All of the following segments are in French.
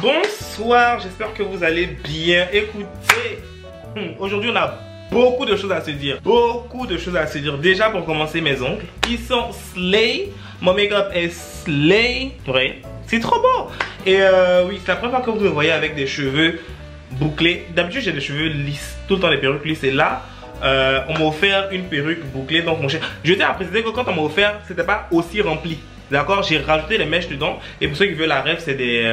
Bonsoir, j'espère que vous allez bien. Écoutez, aujourd'hui on a beaucoup de choses à se dire. Beaucoup de choses à se dire. Déjà pour commencer, mes ongles, ils sont slay. Mon make-up est slay. Ouais, c'est trop beau. Et oui, c'est la première fois que vous me voyez avec des cheveux bouclés. D'habitude j'ai des cheveux lisses, tout le temps des perruques lisses. Et là, on m'a offert une perruque bouclée. Donc mon cher, je tiens à préciser que quand on m'a offert, c'était pas aussi rempli. D'accord, j'ai rajouté les mèches dedans. Et pour ceux qui veulent la rêve, c'est des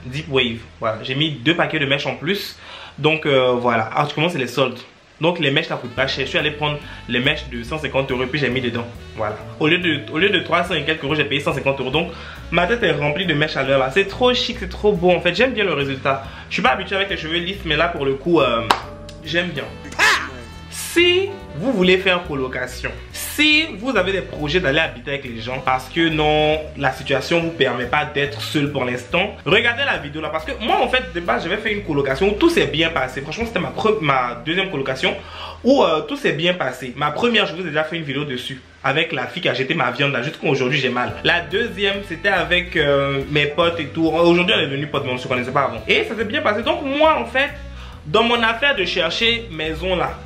Deep Wave. Voilà, j'ai mis 2 paquets de mèches en plus. Donc voilà, actuellement c'est les soldes. Donc les mèches ça coûte pas cher. Je suis allé prendre les mèches de 150 € puis j'ai mis dedans. Voilà, au lieu de 300 et quelques euros, j'ai payé 150 €. Donc ma tête est remplie de mèches à l'heure là. C'est trop chic, c'est trop beau en fait. J'aime bien le résultat. Je suis pas habitué avec les cheveux lisses, mais là pour le coup, j'aime bien. Si vous voulez faire colocation, si vous avez des projets d'aller habiter avec les gens parce que non, la situation ne vous permet pas d'être seul pour l'instant, regardez la vidéo là parce que moi en fait de base j'avais fait une colocation où tout s'est bien passé. Franchement c'était ma deuxième colocation où tout s'est bien passé. Ma première, je vous ai déjà fait une vidéo dessus avec la fille qui a jeté ma viande là, jusqu'à aujourd'hui j'ai mal. La deuxième c'était avec mes potes et tout. Aujourd'hui on est devenus potes mais on ne se connaissait pas avant. Et ça s'est bien passé. Donc moi en fait, dans mon affaire de chercher maison là,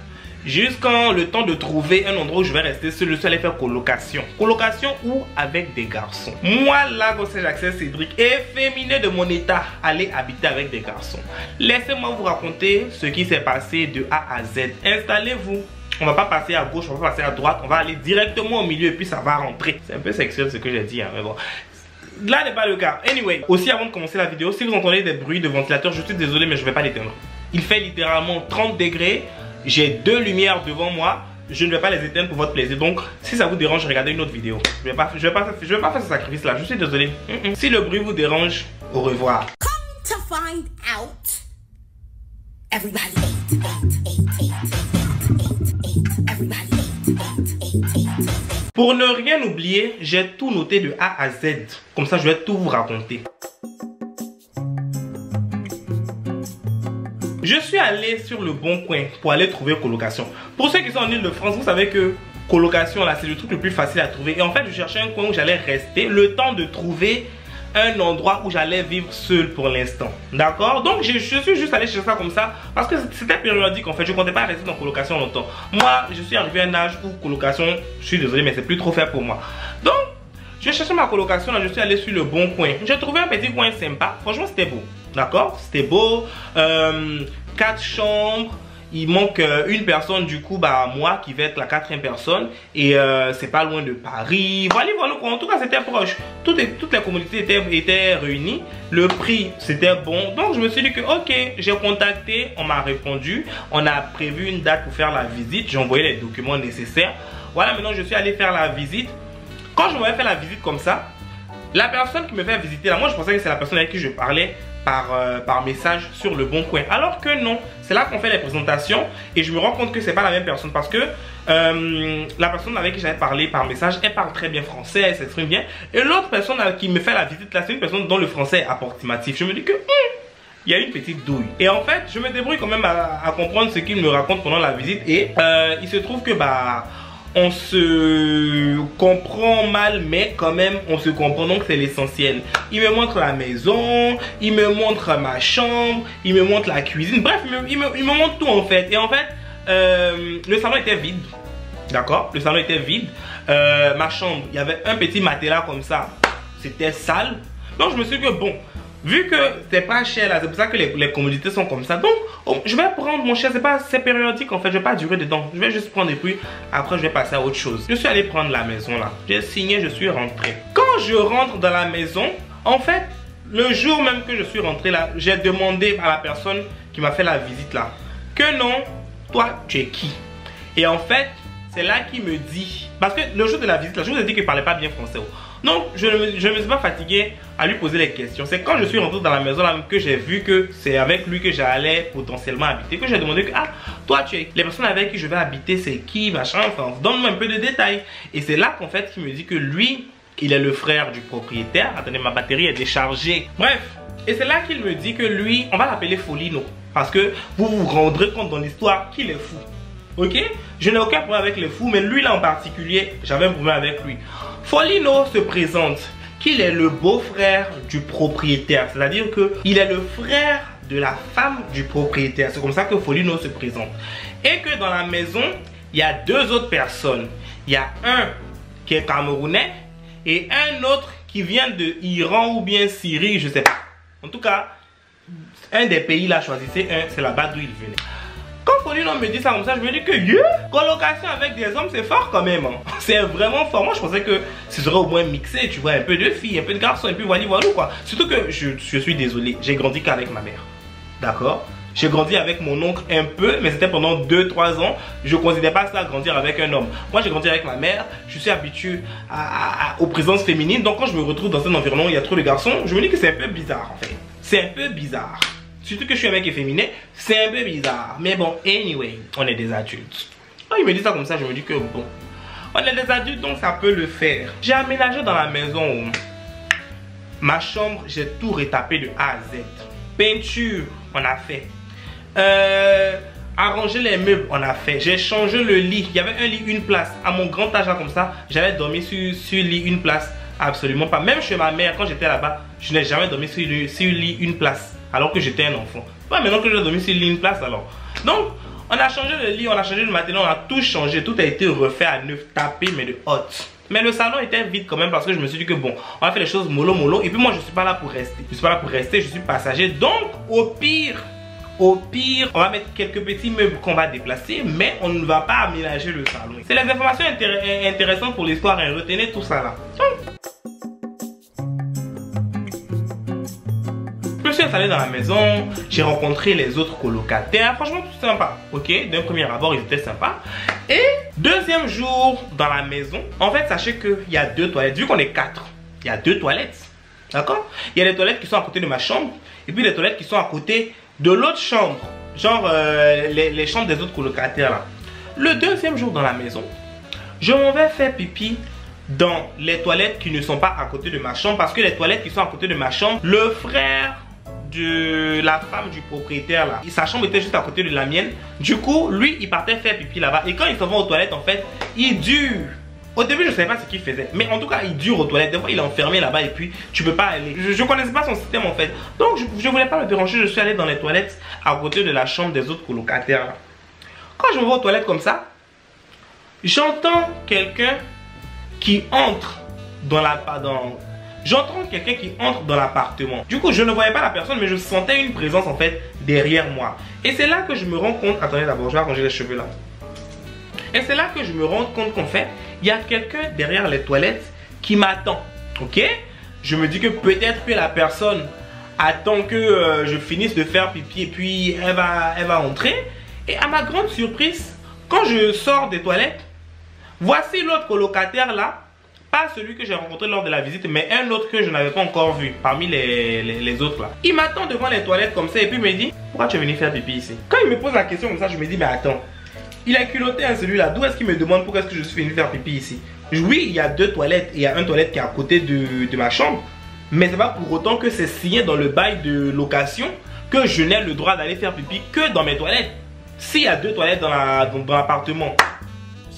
jusqu'en le temps de trouver un endroit où je vais rester seul, je suis allé faire colocation. Colocation ou avec des garçons. Moi là, quand j'accède Cédric, efféminé de mon état, aller habiter avec des garçons. Laissez-moi vous raconter ce qui s'est passé de A à Z. Installez-vous. On va pas passer à gauche, on va passer à droite, on va aller directement au milieu et puis ça va rentrer. C'est un peu sexuel ce que j'ai dit, hein, mais bon. Là n'est pas le cas. Anyway, aussi avant de commencer la vidéo, si vous entendez des bruits de ventilateur, je suis désolé mais je vais pas l'éteindre. Il fait littéralement 30 degrés. J'ai 2 lumières devant moi. Je ne vais pas les éteindre pour votre plaisir. Donc si ça vous dérange, regardez une autre vidéo. Je vais pas faire ce sacrifice là. Je suis désolé. Si le bruit vous dérange, au revoir. Come to find out, everybody Pour ne rien oublier, j'ai tout noté de A à Z. Comme ça, je vais tout vous raconter. Je suis allé sur le Bon Coin pour aller trouver colocation. Pour ceux qui sont en Ile-de-France, vous savez que colocation là, c'est le truc le plus facile à trouver. Et en fait, je cherchais un coin où j'allais rester, le temps de trouver un endroit où j'allais vivre seul pour l'instant. D'accord? Donc, je suis juste allé chercher ça comme ça parce que c'était périodique en fait. Je ne comptais pas rester dans colocation longtemps. Moi, je suis arrivé à un âge où colocation, je suis désolé, mais c'est plus trop fait pour moi. Donc, je cherchais ma colocation là, je suis allé sur le Bon Coin. J'ai trouvé un petit coin sympa. Franchement, c'était beau. D'accord, c'était beau. 4 chambres. Il manque une personne, du coup, bah moi qui vais être la 4e personne. Et c'est pas loin de Paris. Voilà, en tout cas, c'était proche. Toutes les communautés étaient réunies. Le prix, c'était bon. Donc, je me suis dit que, ok, j'ai contacté. On m'a répondu. On a prévu une date pour faire la visite. J'ai envoyé les documents nécessaires. Voilà, maintenant, je suis allé faire la visite. Quand je m'avais fait la visite comme ça, la personne qui me fait visiter là, moi, je pensais que c'est la personne avec qui je parlais par message sur le Bon Coin. Alors que non, c'est là qu'on fait les présentations et je me rends compte que c'est pas la même personne parce que la personne avec qui j'avais parlé par message, elle parle très bien français, elle s'exprime bien. Et l'autre personne qui me fait la visite là, c'est une personne dont le français est approximatif. Je me dis que il y a une petite douille. Et en fait, je me débrouille quand même à comprendre ce qu'il me raconte pendant la visite. Et il se trouve que bah on se comprend mal, mais quand même on se comprend, donc c'est l'essentiel. Il me montre la maison, il me montre ma chambre, il me montre la cuisine, bref il me montre tout en fait. Et en fait le salon était vide. D'accord, le salon était vide. Ma chambre, il y avait un petit matelas comme ça, c'était sale. Donc je me suis dit que bon, vu que c'est pas cher là, c'est pour ça que les commodités sont comme ça. Donc je vais prendre mon cher, c'est périodique en fait, je vais pas durer dedans. Je vais juste prendre et puis après je vais passer à autre chose. Je suis allé prendre la maison là, j'ai signé, je suis rentré. Quand je rentre dans la maison, en fait, le jour même que je suis rentré là, j'ai demandé à la personne qui m'a fait la visite là, que non, toi tu es qui? Et en fait, c'est là qu'il me dit, parce que le jour de la visite là, je vous ai dit qu'il parlait pas bien français. Donc je ne me suis pas fatigué à lui poser les questions. C'est quand je suis rentré dans la maison là que j'ai vu que c'est avec lui que j'allais potentiellement habiter, que j'ai demandé que ah, toi tu es, les personnes avec qui je vais habiter c'est qui, machin, enfin donne-moi un peu de détails. Et c'est là qu'en fait il me dit que lui, il est le frère du propriétaire. Attendez, ma batterie est déchargée. Bref, et c'est là qu'il me dit que lui, on va l'appeler Folino, parce que vous vous rendrez compte dans l'histoire qu'il est fou. Ok, je n'ai aucun problème avec les fous, mais lui là en particulier, j'avais un problème avec lui. Folino se présente. qu'il est le beau-frère du propriétaire. C'est-à-dire qu'il est le frère de la femme du propriétaire. C'est comme ça que Folino se présente. Et que dans la maison, il y a deux autres personnes. Il y a un qui est camerounais et un autre qui vient de Iran ou bien Syrie, je sais pas. En tout cas, un des pays là, choisissez un, c'est là-bas d'où il venait. Quand Folino me dit ça comme ça, je me dis que colocation avec des hommes, c'est fort quand même. Hein. C'est vraiment fort. Moi, je pensais que ce serait au moins mixé, tu vois, un peu de filles, un peu de garçons, et puis voilà, quoi. Surtout que je suis désolé, j'ai grandi qu'avec ma mère. D'accord? J'ai grandi avec mon oncle un peu, mais c'était pendant 2-3 ans. Je ne considère pas ça grandir avec un homme. Moi, j'ai grandi avec ma mère. Je suis habitué aux présences féminines. Donc, quand je me retrouve dans un environnement où il y a trop de garçons, je me dis que c'est un peu bizarre, en fait. C'est un peu bizarre. Surtout que je suis un mec efféminé, c'est un peu bizarre. Mais bon, anyway, on est des adultes. Quand il me dit ça comme ça, je me dis que bon, on est des adultes, donc ça peut le faire. J'ai aménagé dans la maison. Ma chambre, j'ai tout retapé de A à Z. Peinture, on a fait. Arranger les meubles, on a fait. J'ai changé le lit. Il y avait un lit, une place. À mon grand âge là comme ça, j'avais dormi sur le lit, une place. Absolument pas. Même chez ma mère, quand j'étais là-bas, je n'ai jamais dormi sur le lit, une place. Alors que j'étais un enfant. Pas maintenant que j'ai dormi sur le lit, une place alors. Donc, on a changé le lit, on a changé le matériel, on a tout changé. Tout a été refait à neuf, tapé, mais de haute. Mais le salon était vide quand même parce que je me suis dit que bon, on va faire les choses mollo. Et puis moi, je suis pas là pour rester. Je suis pas là pour rester, je suis passager. Donc, au pire, on va mettre quelques petits meubles qu'on va déplacer, mais on ne va pas aménager le salon. C'est les informations intéressantes pour l'histoire, hein. Retenez tout ça là. Je me suis installé dans la maison, j'ai rencontré les autres colocataires, franchement tout sympa, ok, d'un premier abord ils étaient sympas. Et deuxième jour dans la maison, en fait sachez qu'il y a 2 toilettes, vu qu'on est 4, il y a 2 toilettes, d'accord. Il y a des toilettes qui sont à côté de ma chambre, et puis les toilettes qui sont à côté de l'autre chambre, genre les chambres des autres colocataires là. Le deuxième jour dans la maison, je m'en vais faire pipi dans les toilettes qui ne sont pas à côté de ma chambre, parce que les toilettes qui sont à côté de ma chambre, le frère de la femme du propriétaire là, sa chambre était juste à côté de la mienne. Du coup, lui, il partait faire pipi là-bas. Et quand il s'en va aux toilettes, en fait, il dure. Au début, je ne savais pas ce qu'il faisait. Mais en tout cas, il dure aux toilettes. Des fois, il est enfermé là-bas et puis tu peux pas aller. Je ne connaissais pas son système en fait. Donc, je ne voulais pas le déranger. Je suis allé dans les toilettes à côté de la chambre des autres colocataires là. Quand je me vais aux toilettes comme ça, j'entends quelqu'un qui entre dans la... J'entends quelqu'un qui entre dans l'appartement. Du coup, je ne voyais pas la personne, mais je sentais une présence en fait derrière moi. Et c'est là que je me rends compte... Attendez d'abord, je vais arranger les cheveux là. Et c'est là que je me rends compte qu'en fait, il y a quelqu'un derrière les toilettes qui m'attend. Ok? Je me dis que peut-être que la personne attend que je finisse de faire pipi et puis elle va entrer. Et à ma grande surprise, quand je sors des toilettes, voici l'autre colocataire là. Pas celui que j'ai rencontré lors de la visite, mais un autre que je n'avais pas encore vu parmi les autres là. Il m'attend devant les toilettes comme ça et puis il me dit: pourquoi tu es venu faire pipi ici? Quand il me pose la question comme ça, je me dis: mais attends, il a culotté hein, celui-là. D'où est-ce qu'il me demande pourquoi est-ce que je suis venu faire pipi ici? Oui, il y a 2 toilettes et il y a une toilette qui est à côté de ma chambre. Mais c'est pas pour autant que c'est signé dans le bail de location que je n'ai le droit d'aller faire pipi que dans mes toilettes. S'il y a 2 toilettes dans l'appartement,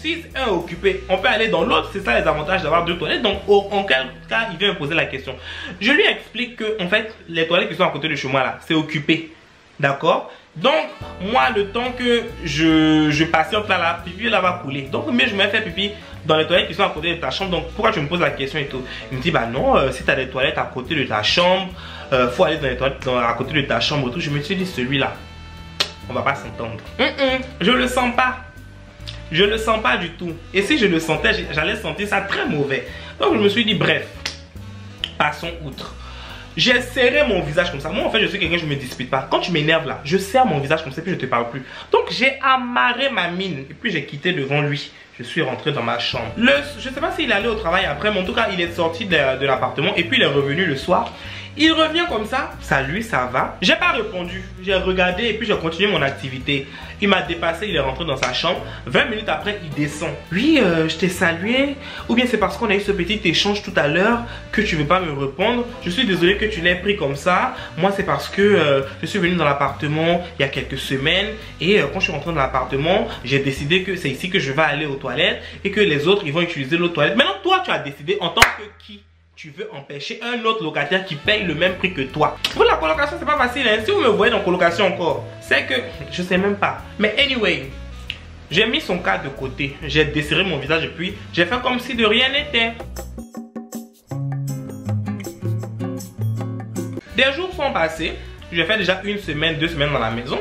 si un est occupé, on peut aller dans l'autre. C'est ça les avantages d'avoir 2 toilettes. Donc en quel cas il vient me poser la question? Je lui explique que en fait les toilettes qui sont à côté de chez moi là, c'est occupé. D'accord? Donc moi le temps que je patiente là, la pipi là va couler. Donc mais je me fais pipi dans les toilettes qui sont à côté de ta chambre. Donc pourquoi tu me poses la question et tout? Il me dit: bah non, si tu as des toilettes à côté de ta chambre, faut aller dans les toilettes à côté de ta chambre et tout. Je me suis dit: celui-là, on va pas s'entendre. Je le sens pas. Je ne le sens pas du tout. Et si je le sentais, j'allais sentir ça très mauvais. Donc je me suis dit: bref, passons outre. J'ai serré mon visage comme ça. Moi en fait je suis quelqu'un, je ne me dispute pas. Quand tu m'énerves là, je serre mon visage comme ça et puis je ne te parle plus. Donc j'ai amarré ma mine et puis j'ai quitté devant lui. Je suis rentré dans ma chambre. Je ne sais pas s'il allait au travail après, mais en tout cas il est sorti de l'appartement et puis il est revenu le soir. Il revient comme ça: salut, ça va? J'ai pas répondu. J'ai regardé et puis j'ai continué mon activité. Il m'a dépassé, il est rentré dans sa chambre. 20 minutes après, il descend. Oui, je t'ai salué. Ou bien c'est parce qu'on a eu ce petit échange tout à l'heure que tu veux pas me répondre. Je suis désolé que tu l'aies pris comme ça. Moi, c'est parce que je suis venu dans l'appartement il y a quelques semaines. Et quand je suis rentré dans l'appartement, j'ai décidé que c'est ici que je vais aller aux toilettes. Et que les autres, ils vont utiliser l'autre toilette. Maintenant, toi, tu as décidé en tant que qui? tu veux empêcher un autre locataire qui paye le même prix que toi. Pour la colocation, c'est pas facile, hein. Si vous me voyez dans colocation encore, c'est que je sais même pas. Mais anyway, j'ai mis son cas de côté. J'ai desserré mon visage et puis j'ai fait comme si de rien n'était. Des jours sont passés. J'ai fait déjà 1 semaine, 2 semaines dans la maison.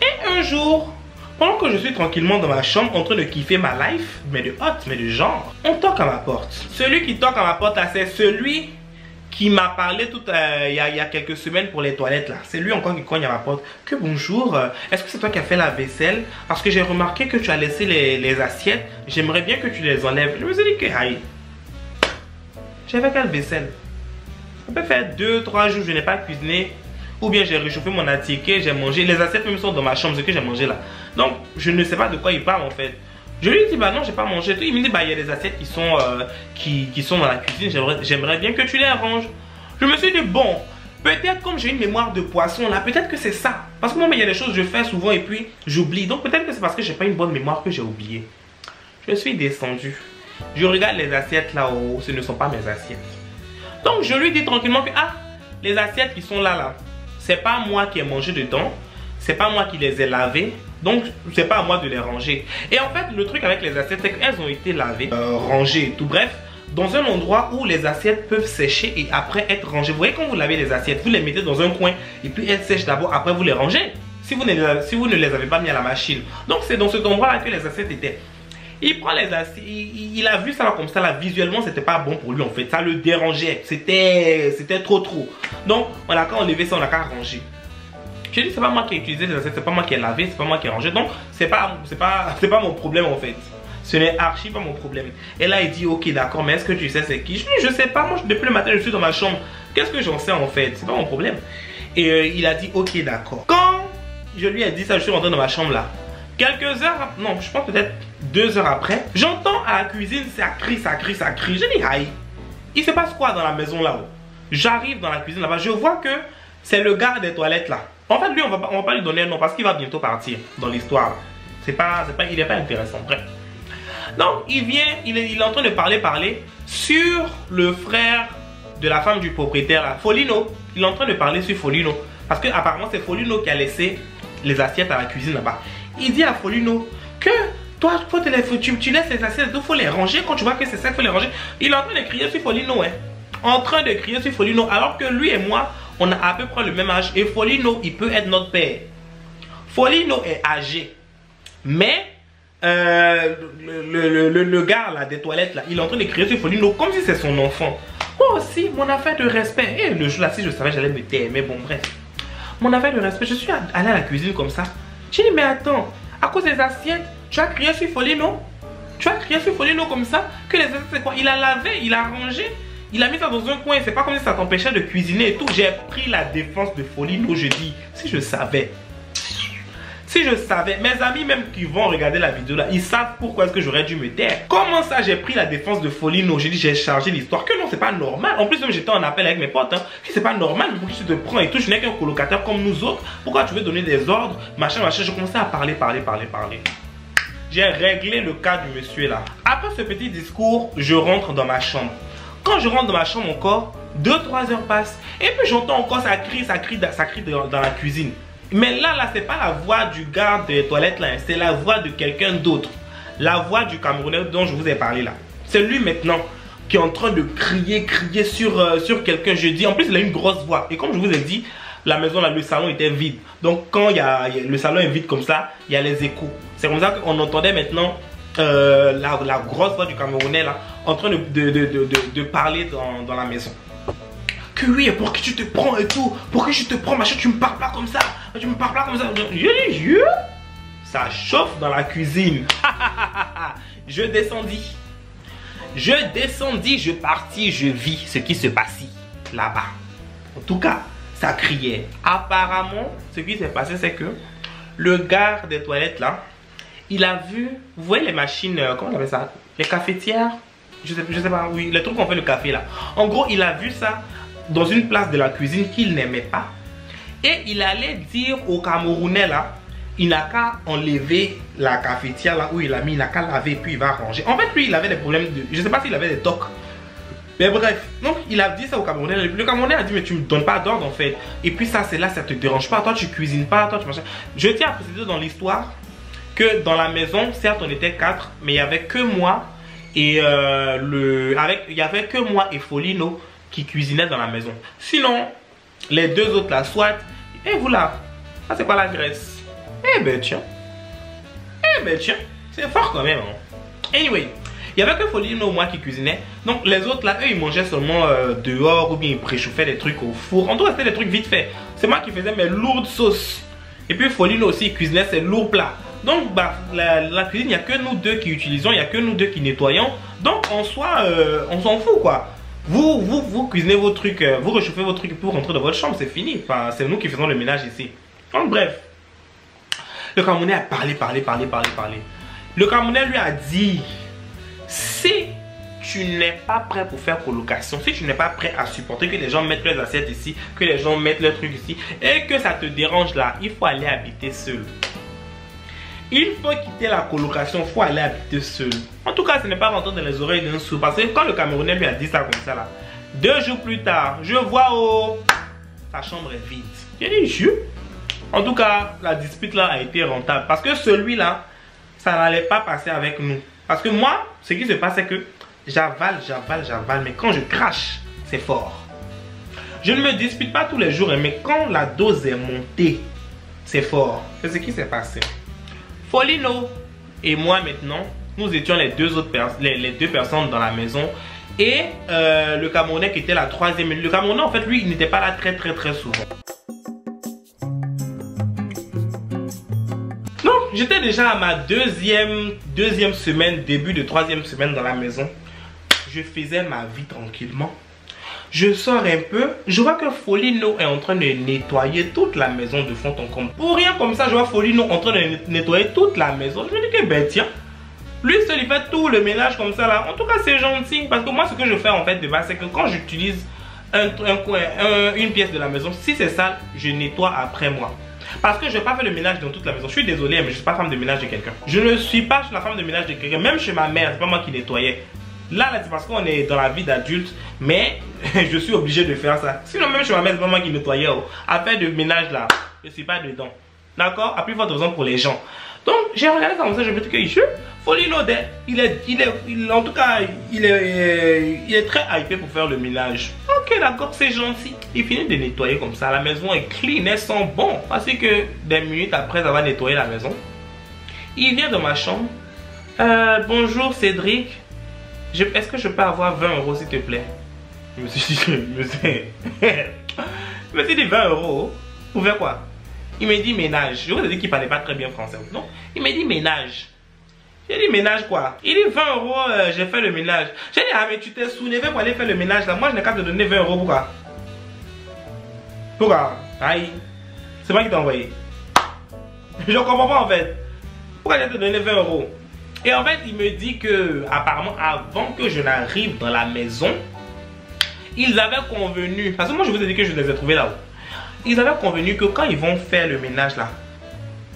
Et un jour, pendant que je suis tranquillement dans ma chambre en train de kiffer ma life, mais de hot, mais de genre, on toque à ma porte. Celui qui toque à ma porte là, c'est celui qui m'a parlé il y a quelques semaines pour les toilettes là. C'est lui encore qui cogne à ma porte. Que bonjour, est-ce que c'est toi qui as fait la vaisselle? Parce que j'ai remarqué que tu as laissé les assiettes. J'aimerais bien que tu les enlèves. Je me suis dit que aïe, j'ai fait quelle vaisselle? Ça peut faire 2-3 jours je n'ai pas cuisiné. Ou bien j'ai réchauffé mon attiqué, j'ai mangé. Les assiettes même sont dans ma chambre, ce que j'ai mangé là. Donc je ne sais pas de quoi il parle en fait. Je lui dis bah non, j'ai pas mangé. Il me dit bah il y a des assiettes qui sont dans la cuisine. J'aimerais bien que tu les ranges. Je me suis dit bon, peut-être comme j'ai une mémoire de poisson là, peut-être que c'est ça. Parce que moi il y a des choses que je fais souvent et puis j'oublie. Donc peut-être que c'est parce que j'ai pas une bonne mémoire que j'ai oublié. Je suis descendu. Je regarde les assiettes là-haut. Ce ne sont pas mes assiettes. Donc je lui dis tranquillement que ah, les assiettes qui sont là, c'est pas moi qui ai mangé dedans, c'est pas moi qui les ai lavées, donc c'est pas à moi de les ranger. Et en fait le truc avec les assiettes c'est qu'elles ont été lavées, rangées, tout bref, dans un endroit où les assiettes peuvent sécher et après être rangées. Vous voyez quand vous lavez les assiettes, vous les mettez dans un coin et puis elles sèchent d'abord, après vous les rangez. Si vous ne les avez pas mis à la machine. Donc c'est dans cet endroit là que les assiettes étaient. Il prend les assiettes, il a vu ça comme ça là, visuellement c'était pas bon pour lui en fait, ça le dérangeait, c'était trop. Donc on a qu'à enlever ça, on a qu'à ranger. Je dis c'est pas moi qui ai utilisé les assiettes, c'est pas moi qui ai lavé, c'est pas moi qui ai rangé, donc c'est pas mon problème en fait. Ce n'est archi pas mon problème. Et là il dit ok d'accord, mais est-ce que tu sais c'est qui? Je sais pas, moi depuis le matin je suis dans ma chambre, qu'est-ce que j'en sais en fait, c'est pas mon problème. Et il a dit ok d'accord. Quand je lui ai dit ça, je suis rentré dans ma chambre là. Quelques heures, non, je pense peut-être 2 heures après, j'entends à la cuisine, ça crie. J'ai dit, aïe, il se passe quoi dans la maison là-haut? J'arrive dans la cuisine là-bas, je vois que c'est le gars des toilettes là. En fait, lui, on va pas lui donner un nom parce qu'il va bientôt partir dans l'histoire. Il n'est pas intéressant, bref. Donc, il vient, il est en train de parler sur le frère de la femme du propriétaire là, Folino. Il est en train de parler sur Folino. Parce que apparemment, c'est Folino qui a laissé les assiettes à la cuisine là-bas. Il dit à Folino que toi, tu laisses les assiettes, il faut les ranger. Quand tu vois que c'est ça, il faut les ranger. Il est en train de crier sur Folino, hein. En train de crier sur Folino. Alors que lui et moi, on a à peu près le même âge. Et Folino, il peut être notre père. Folino est âgé. Mais le gars là, des toilettes, là, il est en train de crier sur Folino comme si c'est son enfant. Moi aussi, mon affaire de respect. Et le jour là, si je savais, j'allais me taire. Mais bon, bref. Mon affaire de respect, je suis allé à la cuisine comme ça. J'ai dit, mais attends, à cause des assiettes, tu as crié sur Folino? Tu as crié sur Folino comme ça? Que les assiettes, c'est quoi? Il a lavé, il a rangé, il a mis ça dans un coin. C'est pas comme si ça t'empêchait de cuisiner et tout. J'ai pris la défense de Folino. Je dis, si je savais, mes amis même qui vont regarder la vidéo là, ils savent pourquoi est-ce que j'aurais dû me taire. Comment ça j'ai pris la défense de Folino? J'ai dit j'ai chargé l'histoire. Que non, c'est pas normal. En plus même j'étais en appel avec mes potes, hein. C'est pas normal, mais pourquoi tu te prends et tout? Je n'ai qu'un colocataire comme nous autres. Pourquoi tu veux donner des ordres? Machin. Je commençais à parler. J'ai réglé le cas du monsieur là. Après ce petit discours, je rentre dans ma chambre. Quand je rentre dans ma chambre encore, 2-3 heures passent. Et puis j'entends encore ça crie dans la cuisine. Mais là, c'est pas la voix du gars des toilettes là, c'est la voix de quelqu'un d'autre. La voix du Camerounais dont je vous ai parlé là. C'est lui maintenant qui est en train de crier sur quelqu'un. Je dis, en plus il a une grosse voix. Et comme je vous ai dit, la maison là, le salon était vide. Donc quand le salon est vide comme ça, il y a les échos. C'est comme ça qu'on entendait maintenant la grosse voix du Camerounais là, en train de parler dans la maison. Que oui, pour qui tu te prends et tout, pour qui je te prends, machin, tu me parles pas comme ça, ça chauffe dans la cuisine. Je descendis, je partis, je vis ce qui se passe là-bas. En tout cas, ça criait. Apparemment, ce qui s'est passé, c'est que le gars des toilettes là, il a vu, vous voyez les machines, comment on appelle ça, les cafetières, je sais pas, oui, les trucs qu'on fait le café là. En gros, il a vu ça dans une place de la cuisine qu'il n'aimait pas. Et il allait dire au Camerounais là, il n'a qu'à enlever la cafetière là où il a mis, il n'a qu'à laver puis il va ranger. En fait lui il avait des problèmes de, je sais pas s'il avait des tocs. Mais bref, donc il a dit ça au Camerounais. Le Camerounais a dit mais tu me donnes pas d'ordre en fait. Et puis ça c'est là, ça te dérange pas. Toi tu cuisines pas, toi tu machin. Je tiens à préciser dans l'histoire que dans la maison, certes on était 4, mais il y avait que moi et il y avait que moi et Folino qui cuisinaient dans la maison. Sinon, les deux autres là, soit, et vous là, ça c'est pas la graisse. Eh ben tiens, c'est fort quand même. Hein. Anyway. Il n'y avait que Folino moi qui cuisinait. Donc les autres là, eux ils mangeaient seulement dehors ou bien ils préchauffaient des trucs au four. En tout cas c'était des trucs vite fait. C'est moi qui faisais mes lourdes sauces. Et puis Folino aussi il cuisinait ses lourds plats. Donc bah, la cuisine, il n'y a que nous deux qui utilisons, il n'y a que nous deux qui nettoyons. Donc en soi, on s'en fout quoi. Vous cuisinez vos trucs, vous réchauffez vos trucs pour rentrer dans votre chambre, c'est fini. Enfin, c'est nous qui faisons le ménage ici. Donc bref. Le Camerounais a parlé. Le Camerounais lui a dit... Si tu n'es pas prêt pour faire colocation, si tu n'es pas prêt à supporter que les gens mettent leurs assiettes ici, que les gens mettent leurs trucs ici, et que ça te dérange là, il faut aller habiter seul. Il faut quitter la colocation, il faut aller habiter seul. En tout cas, ce n'est pas rentré dans les oreilles d'un sourd. Parce que quand le Camerounais lui a dit ça comme ça là, 2 jours plus tard, je vois sa chambre est vide. J'ai dit, je. En tout cas, la dispute là a été rentable. Parce que celui-là, ça n'allait pas passer avec nous. Parce que moi, ce qui se passe, c'est que j'avale, mais quand je crache, c'est fort. Je ne me dispute pas tous les jours, mais quand la dose est montée, c'est fort. C'est ce qui s'est passé. Folino et moi maintenant, nous étions les deux personnes dans la maison. Et le Camerounais qui était la troisième. Le Camerounais, en fait, lui, il n'était pas là très souvent. J'étais déjà à ma deuxième semaine, début de 3e semaine dans la maison. Je faisais ma vie tranquillement. Je sors un peu. Je vois que Folino est en train de nettoyer toute la maison de fond en comble. Pour rien comme ça, je vois Folino en train de nettoyer toute la maison. Je me dis que ben tiens, lui seul il fait tout le ménage comme ça là. En tout cas c'est gentil. Parce que moi ce que je fais en fait de base, c'est que quand j'utilise une pièce de la maison, si c'est sale, je nettoie après moi. Parce que je ne vais pas faire le ménage dans toute la maison. Je suis désolé, mais je ne suis pas femme de ménage de quelqu'un. Je ne suis pas la femme de ménage de quelqu'un. Même chez ma mère, c'est pas moi qui nettoyais. Là c'est parce qu'on est dans la vie d'adulte. Mais je suis obligé de faire ça. Sinon, même chez ma mère, c'est pas moi qui nettoyais. Affaire de ménage là, je ne suis pas dedans. D'accord? À plus forte raison pour les gens. Donc, j'ai regardé comme ça, je me dis que je Folino, en tout cas, il est très hypé pour faire le ménage. Ok, d'accord, c'est gentil. Il finit de nettoyer comme ça. La maison est clean, elle sent bon. Parce que des minutes après avoir nettoyé la maison, il vient dans ma chambre. Bonjour Cédric. Est-ce que je peux avoir 20 € s'il te plaît? Je me suis dit 20 €. Pour faire quoi? Il me dit ménage. Je vous ai dit qu'il parlait pas très bien français. Non, il me dit ménage. J'ai dit ménage quoi? Il dit 20 €, j'ai fait le ménage. J'ai dit ah mais tu t'es soulevé pour aller faire le ménage là. Moi je n'ai qu'à te donner 20 € pourquoi? Pourquoi? Aïe. C'est moi qui t'ai envoyé. Je comprends pas en fait. Pourquoi j'ai te donné 20 €? Et en fait il me dit que apparemment avant que je n'arrive dans la maison, ils avaient convenu. Parce que moi je vous ai dit que je les ai trouvés là-haut. Ils avaient convenu que quand ils vont faire le ménage là,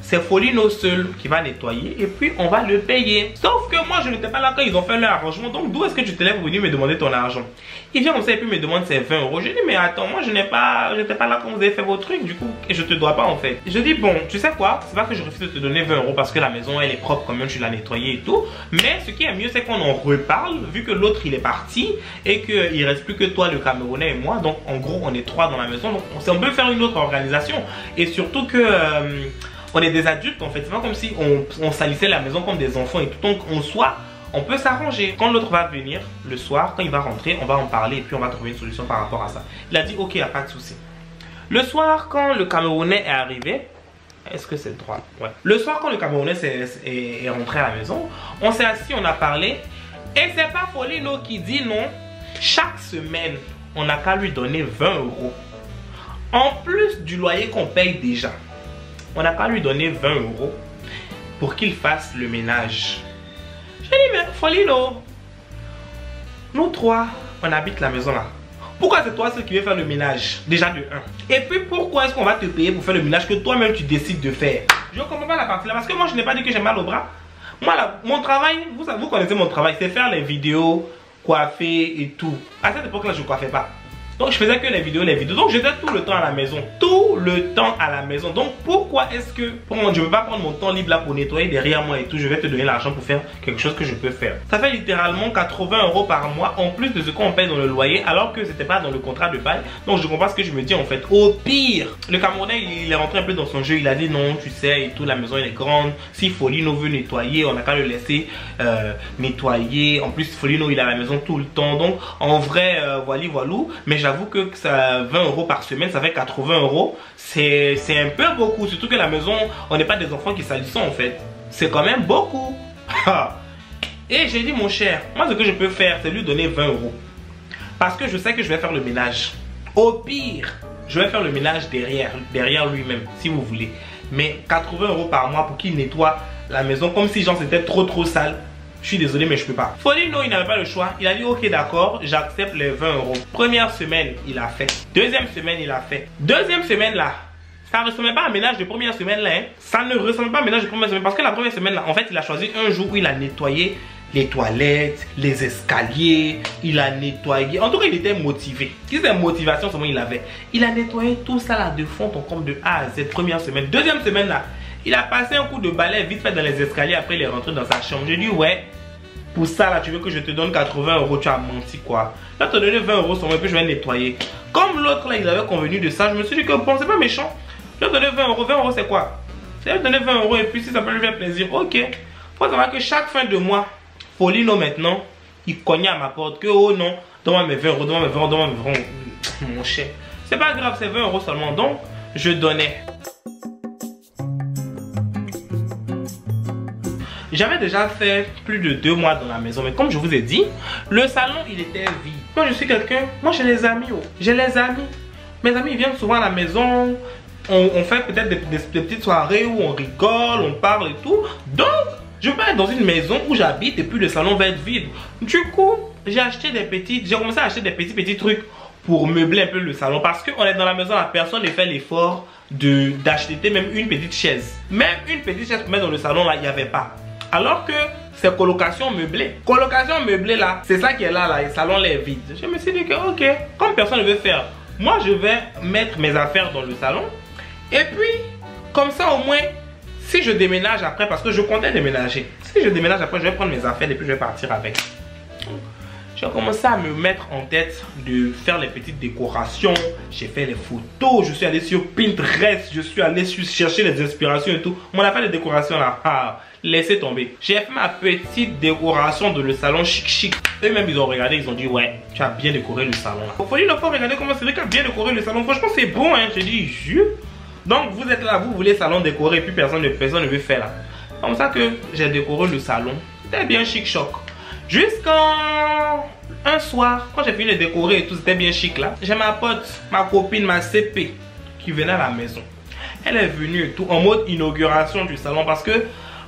c'est Folino seul qui va nettoyer et puis on va le payer. Sauf que moi je n'étais pas là quand ils ont fait leur arrangement. Donc d'où est-ce que tu te lèves pour venir me demander ton argent? Il vient comme ça et puis me demande ses 20 €. Je dis mais attends, moi je n'étais pas là quand vous avez fait vos trucs du coup et je te dois pas en fait. Je dis bon, tu sais quoi, c'est pas que je refuse de te donner 20 € parce que la maison elle est propre quand même, tu l'as nettoyée et tout. Mais ce qui est mieux c'est qu'on en reparle vu que l'autre il est parti et qu'il reste plus que toi le Camerounais et moi. Donc en gros on est 3 dans la maison. Donc on peut faire une autre organisation. Et surtout que on est des adultes en fait, c'est pas comme si on salissait la maison comme des enfants et tout. Donc on peut s'arranger. Quand l'autre va venir le soir, quand il va rentrer, on va en parler et puis on va trouver une solution par rapport à ça. Il a dit ok, il n'y a pas de souci. Le soir quand le Camerounais est arrivé, est-ce que c'est droit? Ouais. Le soir quand le Camerounais est rentré à la maison, on s'est assis, on a parlé. Et c'est pas Folino qui dit non. Chaque semaine, on n'a qu'à lui donner 20 €. En plus du loyer qu'on paye déjà. On n'a qu'à lui donner 20 € pour qu'il fasse le ménage. J'ai dit, mais Folino, nous 3, on habite la maison là. Pourquoi c'est toi seul qui veux faire le ménage? Déjà de 1. Et puis pourquoi est-ce qu'on va te payer pour faire le ménage que toi-même tu décides de faire? Je ne comprends pas la partie là parce que moi je n'ai pas dit que j'ai mal au bras. Moi là, mon travail, vous connaissez mon travail, c'est faire les vidéos coiffer et tout. À cette époque-là, je ne coiffais pas. Donc je faisais que les vidéos. Donc j'étais tout le temps à la maison. Tout le temps à la maison. Donc pourquoi est-ce que je ne peux pas prendre mon temps libre là pour nettoyer derrière moi et tout? Je vais te donner l'argent pour faire quelque chose que je peux faire. Ça fait littéralement 80 € par mois en plus de ce qu'on paye dans le loyer, alors que c'était pas dans le contrat de bail. Donc je comprends ce que je me dis en fait. Au pire, le Camerounais il est rentré un peu dans son jeu. Il a dit non, tu sais et tout, la maison elle est grande. Si Folino veut nettoyer, on n'a qu'à le laisser nettoyer. En plus Folino il est à la maison tout le temps. Donc en vrai voilà. Mais j'avoue que ça 20 € par semaine, ça fait 80 €. C'est un peu beaucoup. Surtout que la maison, on n'est pas des enfants qui salissent en fait. C'est quand même beaucoup. Et j'ai dit mon cher, moi ce que je peux faire c'est lui donner 20 €. Parce que je sais que je vais faire le ménage. Au pire, je vais faire le ménage derrière lui-même si vous voulez. Mais 80 € par mois pour qu'il nettoie la maison comme si genre c'était trop sale. Je suis désolé mais je peux pas. Folino il n'avait pas le choix. Il a dit ok d'accord, j'accepte les 20 €. Première semaine il a fait. Deuxième semaine il a fait. Deuxième semaine là, ça ne ressemblait pas à un ménage de première semaine là. Hein. Ça ne ressemble pas à un ménage de première semaine. Parce que la première semaine là, en fait il a choisi un jour où il a nettoyé les toilettes, les escaliers, il a nettoyé. En tout cas il était motivé. Quelle motivation seulement il avait. Il a nettoyé tout ça là de fond en comble de A à Z. Première semaine. Deuxième semaine là, il a passé un coup de balai vite fait dans les escaliers. Après il est rentré dans sa chambre. J'ai dit ouais, pour ça là tu veux que je te donne 80 €, tu as menti quoi. Là tu as donné 20 € seulement et puis je vais nettoyer. Comme l'autre là il avait convenu de ça, je me suis dit que bon c'est pas méchant. Je vais donner 20 €. 20 € c'est quoi? C'est donner 20 € et puis si ça peut lui faire plaisir, ok. Faut savoir que chaque fin de mois, Folino maintenant, il cognait à ma porte que oh non, donne-moi mes 20 €, donne-moi mes 20 €, donne-moi mes 20 €. Mon cher, c'est pas grave, c'est 20 € seulement. Donc je donnais. J'avais déjà fait plus de 2 mois dans la maison, mais comme je vous ai dit, le salon il était vide. Moi je suis quelqu'un, moi j'ai les amis, oh. J'ai les amis. Mes amis ils viennent souvent à la maison, on fait peut-être des petites soirées où on rigole, on parle et tout. Donc je vais être dans une maison où j'habite et puis le salon va être vide. Du coup, j'ai commencé à acheter des petits trucs pour meubler un peu le salon. Parce qu'on est dans la maison, la personne ne fait l'effort d'acheter même une petite chaise. Même une petite chaise pour mettre dans le salon là, il n'y avait pas. Alors que c'est colocation meublée. Colocation meublée là, c'est ça qui est là, le salon là est vide. Je me suis dit que ok, comme personne ne veut faire, moi je vais mettre mes affaires dans le salon. Et puis, comme ça au moins, si je déménage après, parce que je comptais déménager. Si je déménage après, je vais prendre mes affaires et puis je vais partir avec. J'ai commencé à me mettre en tête de faire les petites décorations. J'ai fait les photos. Je suis allé sur Pinterest. Je suis allé chercher les inspirations et tout. Mon affaire de décoration là, laissez tomber. J'ai fait ma petite décoration de le salon chic. Eux-mêmes ils ont regardé, ils ont dit ouais, tu as bien décoré le salon là. Faut regarder comment c'est vrai qu'il a bien décoré le salon. Franchement c'est bon hein. J'ai dit jure. Donc vous êtes là, vous voulez salon décoré et puis personne ne veut faire là. Comme ça que j'ai décoré le salon. C'était bien chic choc. Jusqu'en un soir, quand j'ai fini de décorer et tout, c'était bien chic là. J'ai ma pote, ma copine, ma CP qui venait à la maison. Elle est venue et tout en mode inauguration du salon parce que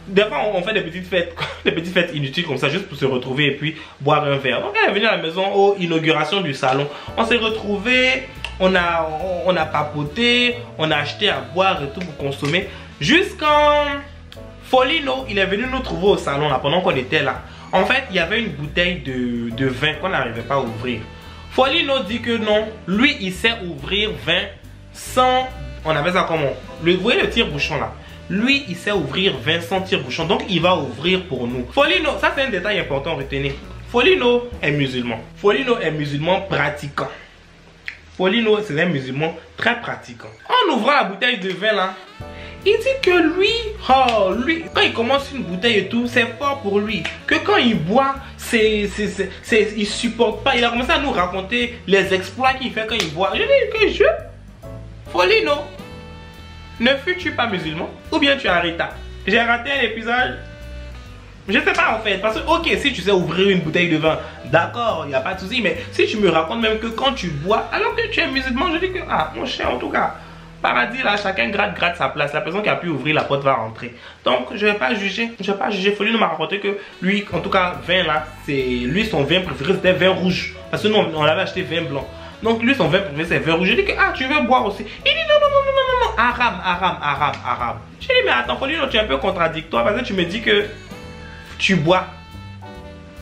des fois on fait des petites fêtes inutiles comme ça juste pour se retrouver et puis boire un verre. Donc elle est venue à la maison aux inaugurations du salon. On s'est retrouvés, on a papoté, on a acheté à boire et tout pour consommer. Jusqu'en Folino, il est venu nous trouver au salon là pendant qu'on était là. En fait, il y avait une bouteille de vin qu'on n'arrivait pas à ouvrir. Folino dit que non, lui il sait ouvrir vin sans, on appelle ça comment? Vous voyez le tire-bouchon là? Lui il sait ouvrir vin sans tire-bouchon, donc il va ouvrir pour nous. Folino, ça c'est un détail important, retenez. Folino est musulman. Folino est musulman pratiquant. Folino c'est un musulman très pratiquant. En ouvrant la bouteille de vin là, il dit que lui, quand il commence une bouteille et tout, c'est fort pour lui. Que quand il boit, il supporte pas. Il a commencé à nous raconter les exploits qu'il fait quand il boit. Je dis que Folino, ne fus-tu pas musulman? Ou bien tu as arrêté? J'ai raté un épisode. Je sais pas en fait. Parce que ok, si tu sais ouvrir une bouteille de vin, d'accord, il n'y a pas de souci. Mais si tu me racontes même que quand tu bois, alors que tu es musulman, je dis que, mon cher en tout cas. Paradis là, chacun gratte sa place. La personne qui a pu ouvrir la porte va rentrer. Donc je vais pas juger. Folino m'a raconté que lui, en tout cas, vin là, lui son vin préféré c'était vin rouge. Parce que nous on avait acheté vin blanc. Donc lui son vin préféré c'est vin rouge. J'ai dit que tu veux boire aussi. Il dit non. Haram. J'ai dit mais attends Folino, tu es un peu contradictoire parce que tu me dis que tu bois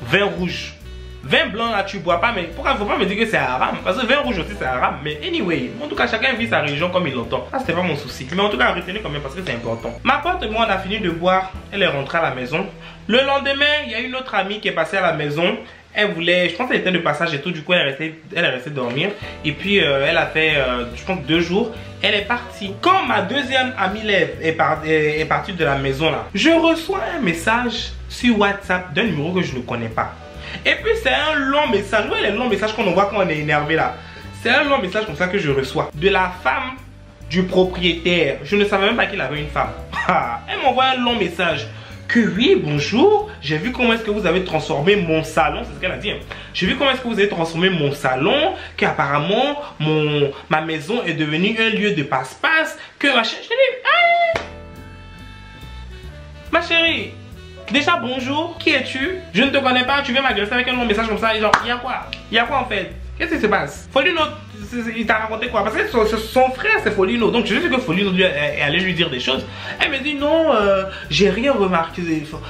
vin rouge. Vin blanc là tu bois pas, mais pourquoi faut pas me dire que c'est haram? Parce que vin rouge aussi c'est haram. Mais anyway, en tout cas chacun vit sa religion comme il l'entend. Ça c'était pas mon souci. Mais en tout cas retenez quand même parce que c'est important. Ma pote et moi on a fini de boire, elle est rentrée à la maison. Le lendemain, il y a une autre amie qui est passée à la maison. Elle voulait, je pense qu'elle était de passage et tout, du coup elle est restée dormir. Et puis elle a fait, je pense 2 jours, elle est partie. Quand ma deuxième amie est partie de la maison là, je reçois un message sur WhatsApp d'un numéro que je ne connais pas. Et puis c'est un long message, ouais les longs messages qu'on envoie quand on est énervé là. C'est un long message comme ça que je reçois. De la femme du propriétaire. Je ne savais même pas qu'il avait une femme. Elle m'envoie un long message. Que oui, bonjour, j'ai vu comment est-ce que vous avez transformé mon salon, c'est ce qu'elle a dit. J'ai vu comment est-ce que vous avez transformé mon salon, qu'apparemment ma maison est devenue un lieu de passe-passe, que ma chérie, ma chérie, déjà bonjour, qui es-tu? Je ne te connais pas, tu viens m'agresser avec un long message comme ça, et genre, il y a quoi? Il y a quoi en fait? Qu'est-ce qui se passe? Folino, il t'a raconté quoi? Parce que son frère c'est Folino, donc je sais que Folino est allé lui dire des choses. Elle me dit non, j'ai rien remarqué.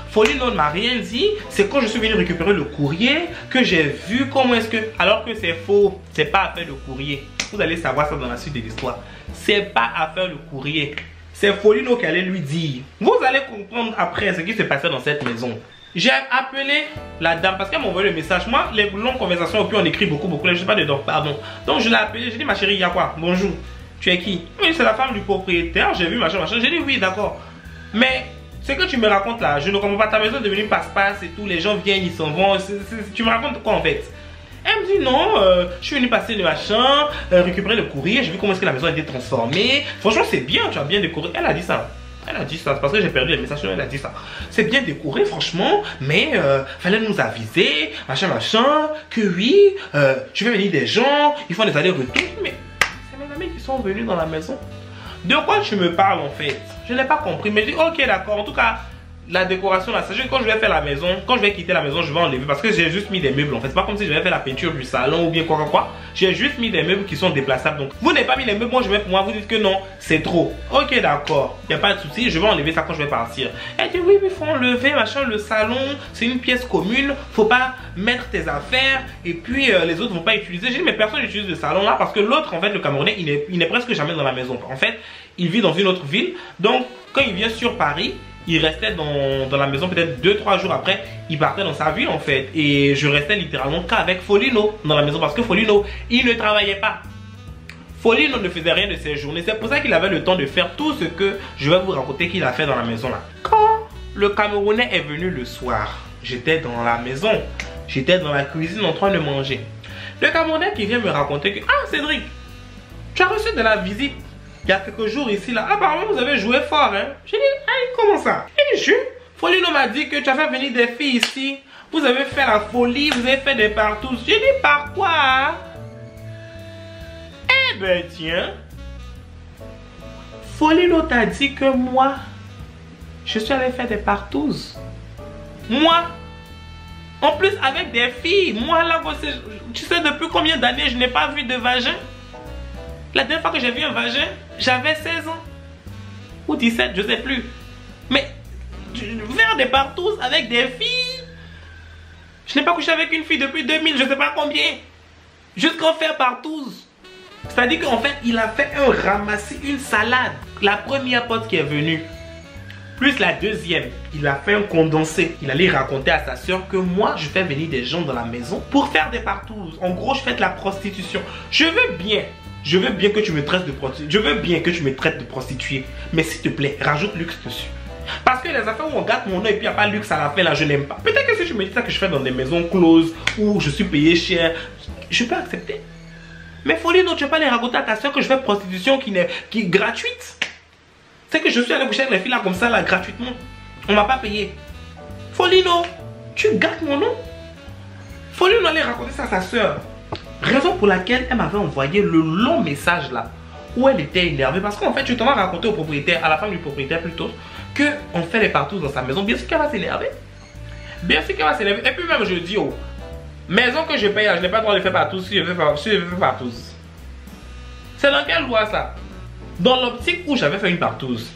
Folino ne m'a rien dit. C'est quand je suis venu récupérer le courrier que j'ai vu comment est-ce que... Alors que c'est faux, c'est pas affaire de courrier. Vous allez savoir ça dans la suite de l'histoire. C'est pas affaire de courrier. C'est Folino qui allait lui dire. Vous allez comprendre après ce qui se passait dans cette maison. J'ai appelé la dame parce qu'elle m'a envoyé le message. Moi, les longues conversations, et puis on écrit beaucoup, je sais pas dedans, pardon. Donc je l'ai appelé, j'ai dit ma chérie, il y a quoi? Bonjour, tu es qui? Oui, c'est la femme du propriétaire, j'ai vu machin. J'ai dit oui, d'accord. Mais ce que tu me racontes là, je ne comprends pas, ta maison est devenue passe-passe et tout, les gens viennent, ils s'en vont. Tu me racontes quoi en fait? Elle me dit non, je suis venu passer le machin, récupérer le courrier, j'ai vu comment est-ce que la maison a été transformée. Franchement, c'est bien, tu as bien décoré. Elle a dit ça. Elle a dit ça, c'est parce que j'ai perdu les messages, elle a dit ça. C'est bien décoré franchement, mais fallait nous aviser, machin, que oui, tu veux venir des gens, ils font des allers-retours. Mais c'est mes amis qui sont venus dans la maison. De quoi tu me parles en fait? Je n'ai pas compris, mais je dis ok d'accord, en tout cas, la décoration là, sachez que quand je vais faire la maison, quand je vais quitter la maison, je vais enlever parce que j'ai juste mis des meubles en fait. C'est pas comme si je vais faire la peinture du salon ou bien quoi. J'ai juste mis des meubles qui sont déplaçables. Donc vous n'avez pas mis les meubles, moi je vais pour moi, vous dites que non, c'est trop. Ok d'accord, il n'y a pas de souci, je vais enlever ça quand je vais partir. Elle dit oui, mais faut enlever machin, le salon, c'est une pièce commune, faut pas mettre tes affaires et puis les autres vont pas utiliser. J'ai dit mais personne n'utilise le salon là parce que l'autre en fait, le Camerounais, il n'est presque jamais dans la maison. En fait, il vit dans une autre ville. Donc quand il vient sur Paris, il restait dans la maison peut-être 2-3 jours après, il partait dans sa ville en fait. Et je restais littéralement qu'avec Folino dans la maison parce que Folino, il ne travaillait pas. Folino ne faisait rien de ses journées. C'est pour ça qu'il avait le temps de faire tout ce que je vais vous raconter qu'il a fait dans la maison là. Quand le Camerounais est venu le soir, j'étais dans la maison, j'étais dans la cuisine en train de manger. Le Camerounais qui vient me raconter que ah Cédric, tu as reçu de la visite il y a quelques jours ici là, apparemment vous avez joué fort hein. J'ai dit, ah comment ça? Il dit, Folino m'a dit que tu as fait venir des filles ici. Vous avez fait la folie, vous avez fait des partous. J'ai dit, par quoi hein? Eh ben tiens, Folino t'a dit que moi, je suis allé faire des partous. Moi, en plus avec des filles. Moi là, tu sais depuis combien d'années je n'ai pas vu de vagin? La dernière fois que j'ai vu un vagin, j'avais 16 ans. Ou 17, je sais plus. Mais, faire des partous avec des filles. Je n'ai pas couché avec une fille depuis 2000, je sais pas combien. Jusqu'en faire partous. C'est-à-dire qu'en fait, il a fait un ramassis, une salade. La première pote qui est venue, plus la deuxième, il a fait un condensé. Il allait raconter à sa soeur que moi, je fais venir des gens dans la maison pour faire des partous. En gros, je fais de la prostitution. Je veux bien que tu me traites de prostituée. Je veux bien que tu me traites de prostituée. Mais s'il te plaît, rajoute luxe dessus. Parce que les affaires où on gâte mon œil et puis il n'y a pas luxe à la fin, là, je n'aime pas. Peut-être que si tu me dis ça que je fais dans des maisons closes où je suis payé cher, je peux accepter. Mais Folino, tu ne vas pas les raconter à ta soeur que je fais prostitution qui est gratuite. C'est que je suis allé coucher avec les filles là comme ça, là, gratuitement. On ne m'a pas payé. Folino, tu gâtes mon nom. Folino allait raconter ça à sa soeur. Raison pour laquelle elle m'avait envoyé le long message là, où elle était énervée. Parce qu'en fait, je t'en ai raconté au propriétaire, à la femme du propriétaire plutôt, qu'on fait les partous dans sa maison. Bien sûr qu'elle va s'énerver. Bien sûr qu'elle va s'énerver. Et puis même je dis, oh, maison que je paye, je n'ai pas le droit de faire partous si je fais partous. C'est dans quelle loi ça? Dans l'optique où j'avais fait une partouze.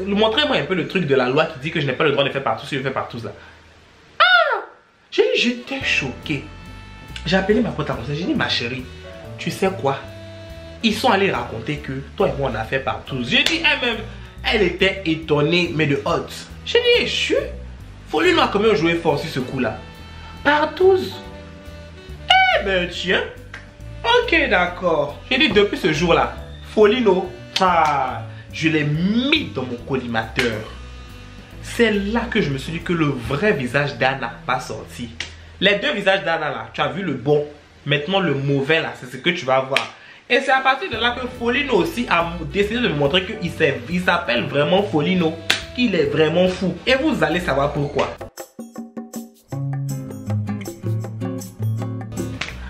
Montrez-moi un peu le truc de la loi qui dit que je n'ai pas le droit de faire partous si je fais partous là. Ah! J'étais choqué. J'ai appelé ma pote à conseil, j'ai dit ma chérie, tu sais quoi? Ils sont allés raconter que toi et moi on a fait partout. J'ai dit elle-même, elle était étonnée mais de haute. J'ai dit je Folino a quand même joué fort sur ce coup-là. Partout. Eh ben tiens. Ok d'accord. J'ai dit depuis ce jour-là, Folino, je l'ai mis dans mon collimateur. C'est là que je me suis dit que le vrai visage d'Anna va sortir. Les deux visages d'Anna là, tu as vu le bon. Maintenant le mauvais là, c'est ce que tu vas voir. Et c'est à partir de là que Folino aussi a décidé de me montrer qu'il s'appelle vraiment Folino. Qu'il est vraiment fou. Et vous allez savoir pourquoi.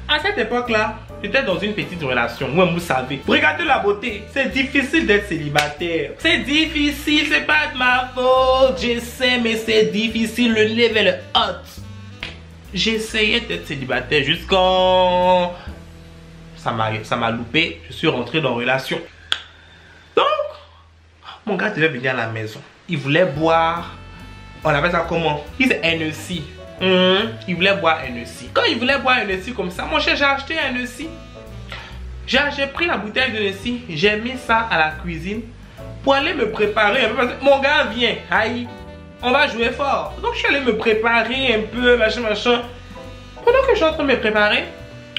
À cette époque-là, j'étais dans une petite relation. Moi, vous savez. Regardez la beauté. C'est difficile d'être célibataire. C'est difficile, c'est pas de ma faute. Je sais, mais c'est difficile. Le level est hot. J'essayais d'être célibataire jusqu'en... Ça m'a loupé. Je suis rentré dans une relation. Donc, mon gars devait venir à la maison. Il voulait boire. On appelle ça comment? Il c'est NEC. Il voulait boire NEC. Quand il voulait boire NEC comme ça, mon cher, j'ai acheté un NEC. J'ai pris la bouteille de NEC. J'ai mis ça à la cuisine pour aller me préparer un peu. Parce que mon gars vient. Aïe, on va jouer fort. Donc je suis allé me préparer un peu, machin. Pendant que je suis en train de me préparer,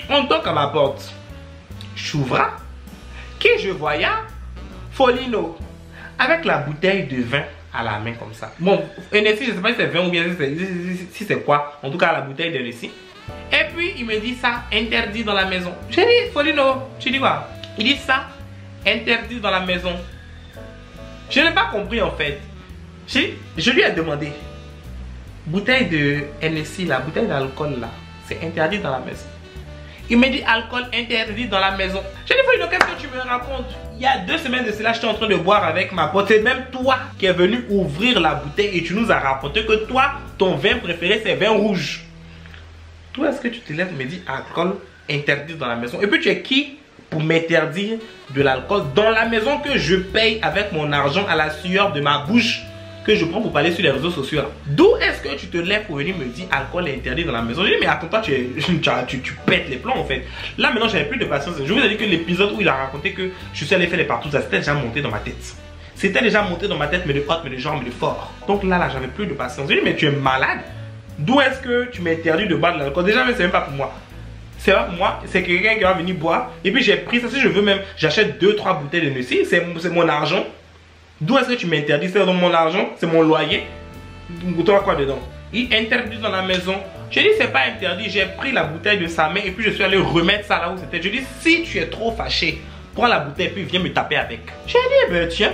on toque à ma porte. J'ouvre. Qui je voyais? Folino. Avec la bouteille de vin à la main comme ça. Bon, NEC, je ne sais pas si c'est vin ou bien si c'est quoi. En tout cas, la bouteille de NEC. Et puis, il me dit ça, interdit dans la maison. J'ai dit, Folino, tu dis quoi? Il dit ça, interdit dans la maison. Je n'ai pas compris en fait. Je lui ai demandé, bouteille de NEC, la bouteille d'alcool là, c'est interdit dans la maison. Il me dit alcool interdit dans la maison. J'ai dit Folino, qu'est-ce que tu me racontes? Il y a 2 semaines de cela, j'étais en train de boire avec ma pote. C'est même toi qui es venu ouvrir la bouteille et tu nous as rapporté que toi, ton vin préféré c'est vin rouge. Toi, est-ce que tu te lèves et me dis alcool interdit dans la maison? Et puis tu es qui pour m'interdire de l'alcool dans la maison que je paye avec mon argent à la sueur de ma bouche que je prends pour parler sur les réseaux sociaux? D'où est-ce que tu te lèves pour venir me dire alcool est interdit dans la maison? Je dis mais attends, toi tu pètes les plombs en fait. Là maintenant j'avais plus de patience. Je vous ai dit que l'épisode où il a raconté que je suis allé faire les partout, ça c'était déjà monté dans ma tête. C'était déjà monté dans ma tête, mais de haute, mais de genre, mais de fort. Donc là j'avais plus de patience. Je dis mais tu es malade. D'où est-ce que tu m'interdis de boire de l'alcool? Déjà mais c'est même pas pour moi. C'est pas pour moi, c'est quelqu'un qui va venir boire. Et puis j'ai pris ça, si je veux même, j'achète 2-3 bouteilles de NEC, c'est mon argent. D'où est-ce que tu m'interdis? C'est dans mon argent, c'est mon loyer. Toi quoi dedans? Il interdit dans la maison. J'ai dit c'est pas interdit, j'ai pris la bouteille de sa main et puis je suis allé remettre ça là où c'était. Je dis si tu es trop fâché, prends la bouteille et puis viens me taper avec. J'ai dit ben tiens.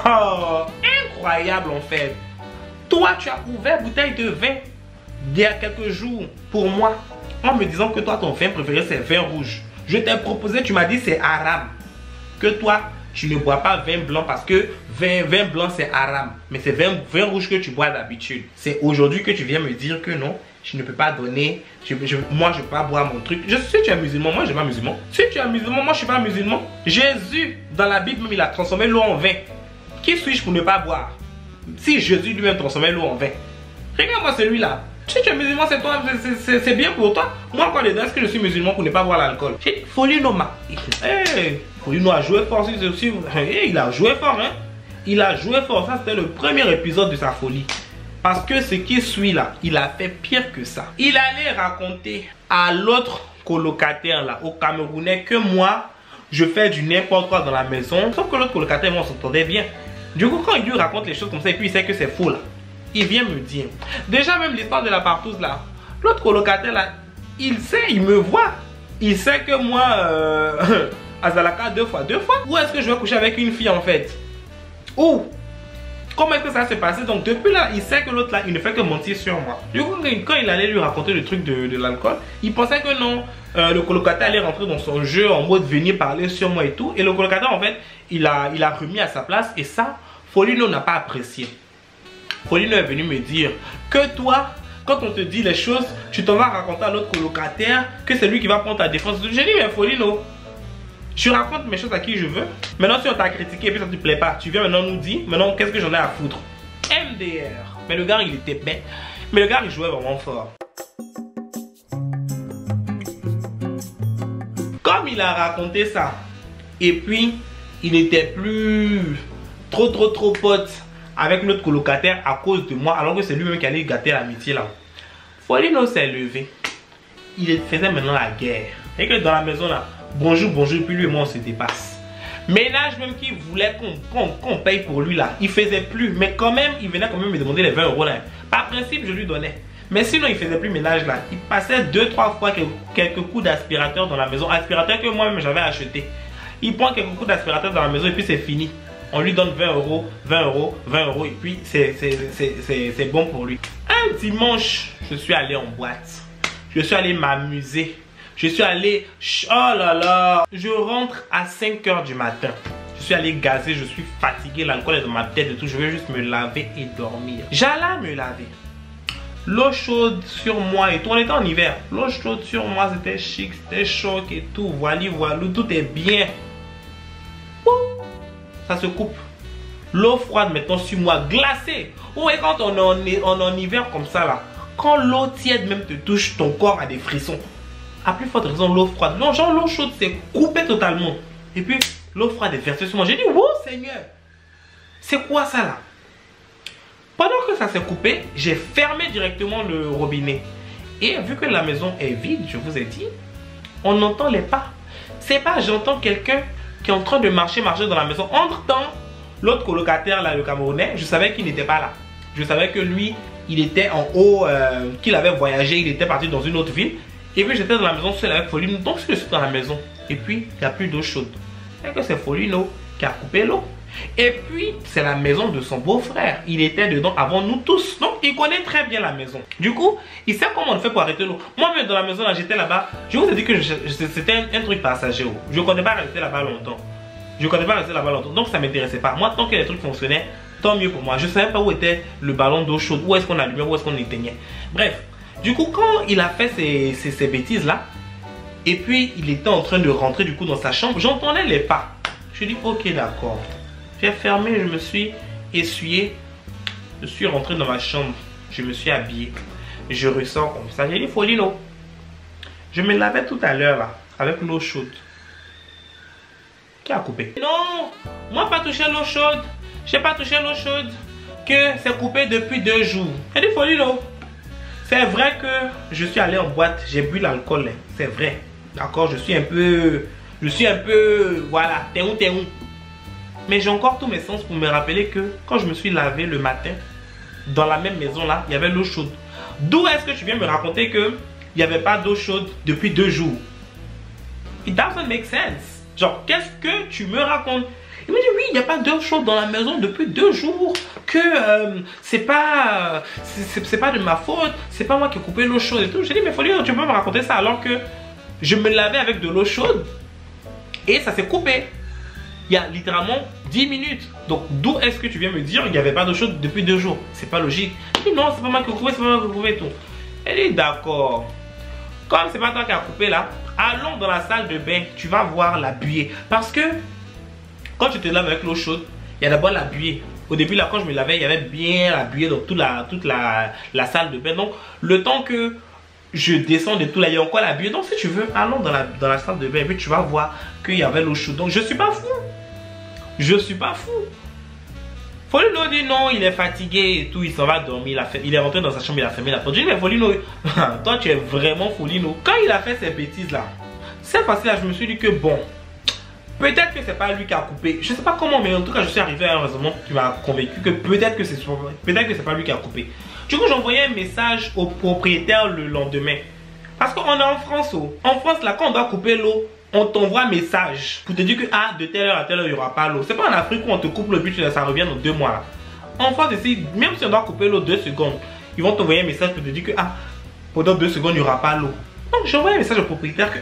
Oh, incroyable en fait. Toi tu as ouvert bouteille de vin il y a quelques jours pour moi en me disant que toi ton vin préféré c'est vin rouge. Je t'ai proposé, tu m'as dit c'est haram. Que toi tu ne bois pas vin blanc parce que vin blanc c'est haram. Mais c'est vin rouge que tu bois d'habitude. C'est aujourd'hui que tu viens me dire que non, je ne peux pas donner. Moi je ne peux pas boire mon truc. Je sais que tu es musulman, moi je ne suis pas musulman. Si tu es musulman, moi je ne suis pas musulman. Jésus dans la Bible même il a transformé l'eau en vin. Qui suis-je pour ne pas boire? Si Jésus lui-même transformait l'eau en vin. Regarde-moi celui-là. Si tu es musulman, c'est toi, c'est bien pour toi. Moi, quoi dedans, est-ce que je suis musulman pour ne pas boire l'alcool? Folino Folino a joué fort aussi. Il a joué fort, hein. Il a joué fort. Ça, c'était le premier épisode de sa folie. Parce que ce qui suit là, il a fait pire que ça. Il allait raconter à l'autre colocataire là, au Camerounais, que moi, je fais du n'importe quoi dans la maison. Sauf que l'autre colocataire, moi, on s'entendait bien. Du coup, quand il lui raconte les choses comme ça, et puis il sait que c'est faux là, il vient me dire. Déjà même l'histoire de la partouze là, l'autre colocataire là, il sait, il me voit. Il sait que moi, Azalaka 2 fois. Où est-ce que je vais coucher avec une fille en fait? Où? Comment est-ce que ça s'est passé? Donc depuis là, il sait que l'autre là, il ne fait que mentir sur moi. Du coup, quand il allait lui raconter le truc de l'alcool, il pensait que non, le colocataire allait rentrer dans son jeu en mode venir parler sur moi et tout. Et le colocataire en fait, il a remis à sa place. Et ça, Folino n'a pas apprécié. Folino est venu me dire que toi, quand on te dit les choses, tu t'en vas raconter à l'autre colocataire que c'est lui qui va prendre ta défense. J'ai dit mais Folino, je raconte mes choses à qui je veux. Maintenant si on t'a critiqué et puis ça te plaît pas, tu viens maintenant nous dire, maintenant qu'est-ce que j'en ai à foutre? MDR. Mais le gars il était bête. Mais le gars il jouait vraiment fort. Comme il a raconté ça, et puis il n'était plus trop pote avec notre colocataire à cause de moi, alors que c'est lui-même qui allait gâter l'amitié là. Folino s'est levé. Il faisait maintenant la guerre. Et que dans la maison là, bonjour, puis lui et moi on se dépasse. Ménage même qu'il voulait qu'on paye pour lui là, il faisait plus. Mais quand même, il venait quand même me demander les 20 € là. Par principe, je lui donnais. Mais sinon, il faisait plus ménage là. Il passait 2-3 fois quelques coups d'aspirateur dans la maison. Aspirateur que moi-même j'avais acheté. Il prend quelques coups d'aspirateur dans la maison et puis c'est fini. On lui donne 20 €, 20 € 20 € et puis c'est bon pour lui. Un dimanche, je suis allé en boîte. Je suis allé m'amuser. Je suis allé... Oh là là! Je rentre à 5 h du matin. Je suis allé gazer, je suis fatigué, l'alcool est dans ma tête et tout. Je vais juste me laver et dormir. J'allais me laver. L'eau chaude sur moi et tout. On était en hiver. L'eau chaude sur moi, c'était chic, c'était choc et tout. Voilà, tout est bien. Ça se coupe. L'eau froide maintenant sur moi, glacée. Ouais, quand on est en hiver comme ça là, quand l'eau tiède même te touche, ton corps a des frissons. À plus forte raison, l'eau froide. Non, genre l'eau chaude s'est coupée totalement. Et puis l'eau froide est versée sur moi. J'ai dit, wow Seigneur, c'est quoi ça là? Pendant que ça s'est coupé, j'ai fermé directement le robinet. Et vu que la maison est vide, je vous ai dit, on entend les pas. C'est pas j'entends quelqu'un qui est en train de marcher dans la maison. Entre-temps, l'autre colocataire là, le Camerounais, je savais qu'il n'était pas là. Je savais que lui, il était en haut, qu'il avait voyagé, il était parti dans une autre ville. Et puis j'étais dans la maison seul avec Folino. Donc je suis dans la maison. Et puis il n'y a plus d'eau chaude. Et que c'est Folino qui a coupé l'eau. Et puis c'est la maison de son beau-frère. Il était dedans avant nous tous. Donc il connaît très bien la maison. Du coup, il sait comment on fait pour arrêter l'eau. Moi-même dans la maison là, j'étais là-bas. Je vous ai dit que c'était un truc passager. Je ne connais pas rester là-bas longtemps. Donc ça ne m'intéressait pas. Moi, tant que les trucs fonctionnaient, tant mieux pour moi. Je ne savais pas où était le ballon d'eau chaude. Où est-ce qu'on allumait, où est-ce qu'on éteignait. Bref. Du coup, quand il a fait ces bêtises-là, et puis il était en train de rentrer du coup dans sa chambre, j'entendais les pas. Je dis, ok, d'accord. J'ai fermé, je me suis essuyé. Je suis rentré dans ma chambre. Je me suis habillé. Je ressors comme ça. J'ai dit, Folino, je me lavais tout à l'heure là, avec l'eau chaude. Qui a coupé? Non, moi pas touché l'eau chaude. J'ai pas touché l'eau chaude. Que c'est coupé depuis 2 jours. J'ai dit, Folino, c'est vrai que je suis allé en boîte, j'ai bu l'alcool, c'est vrai. D'accord, je suis un peu, voilà, t'es où. Mais j'ai encore tous mes sens pour me rappeler que quand je me suis lavé le matin, dans la même maison là, il y avait l'eau chaude. D'où est-ce que tu viens me raconter que il n'y avait pas d'eau chaude depuis 2 jours? It doesn't make sense. Genre, qu'est-ce que tu me racontes? Il me dit oui, il n'y a pas d'eau chaude dans la maison depuis 2 jours. Que c'est pas de ma faute. C'est pas moi qui ai coupé l'eau chaude et tout. J'ai dit mais Folino, tu peux me raconter ça alors que je me lavais avec de l'eau chaude et ça s'est coupé. Il y a littéralement 10 minutes. Donc d'où est-ce que tu viens me dire qu'il n'y avait pas d'eau chaude depuis 2 jours? C'est pas logique. Je dis non, c'est pas moi qui ai coupé, c'est pas moi qui ai coupé et tout. Elle dit d'accord. Comme c'est pas toi qui as coupé là, allons dans la salle de bain. Tu vas voir la buée. Parce que quand tu te laves avec l'eau chaude, il y a d'abord la buée. Au début là, quand je me lavais, il y avait bien la buée dans toute la salle de bain. Donc le temps que je descends de tout là, il y a encore la buée. Donc si tu veux, allons dans la salle de bain et puis tu vas voir qu'il y avait l'eau chaude. Donc je suis pas fou. Je suis pas fou. Folino dit non, il est fatigué et tout, il s'en va dormir. Il est rentré dans sa chambre, il a fermé la porte. Je dis mais Folino, toi tu es vraiment Folino. Quand il a fait ces bêtises là, cette fois-ci là, je me suis dit que bon, peut-être que c'est pas lui qui a coupé. Je sais pas comment, mais en tout cas, je suis arrivé à un raisonnement qui m'a convaincu que peut-être que c'est pas lui qui a coupé. Du coup, j'ai envoyé un message au propriétaire le lendemain. Parce qu'on est en France. En France, là, quand on doit couper l'eau, on t'envoie un message pour te dire que de telle heure à telle heure, il n'y aura pas l'eau. C'est pas en Afrique où on te coupe le but, ça revient dans 2 mois. Là. En France, ici, même si on doit couper l'eau 2 secondes, ils vont t'envoyer un message pour te dire que pendant 2 secondes, il n'y aura pas l'eau. Donc, j'ai envoyé un message au propriétaire que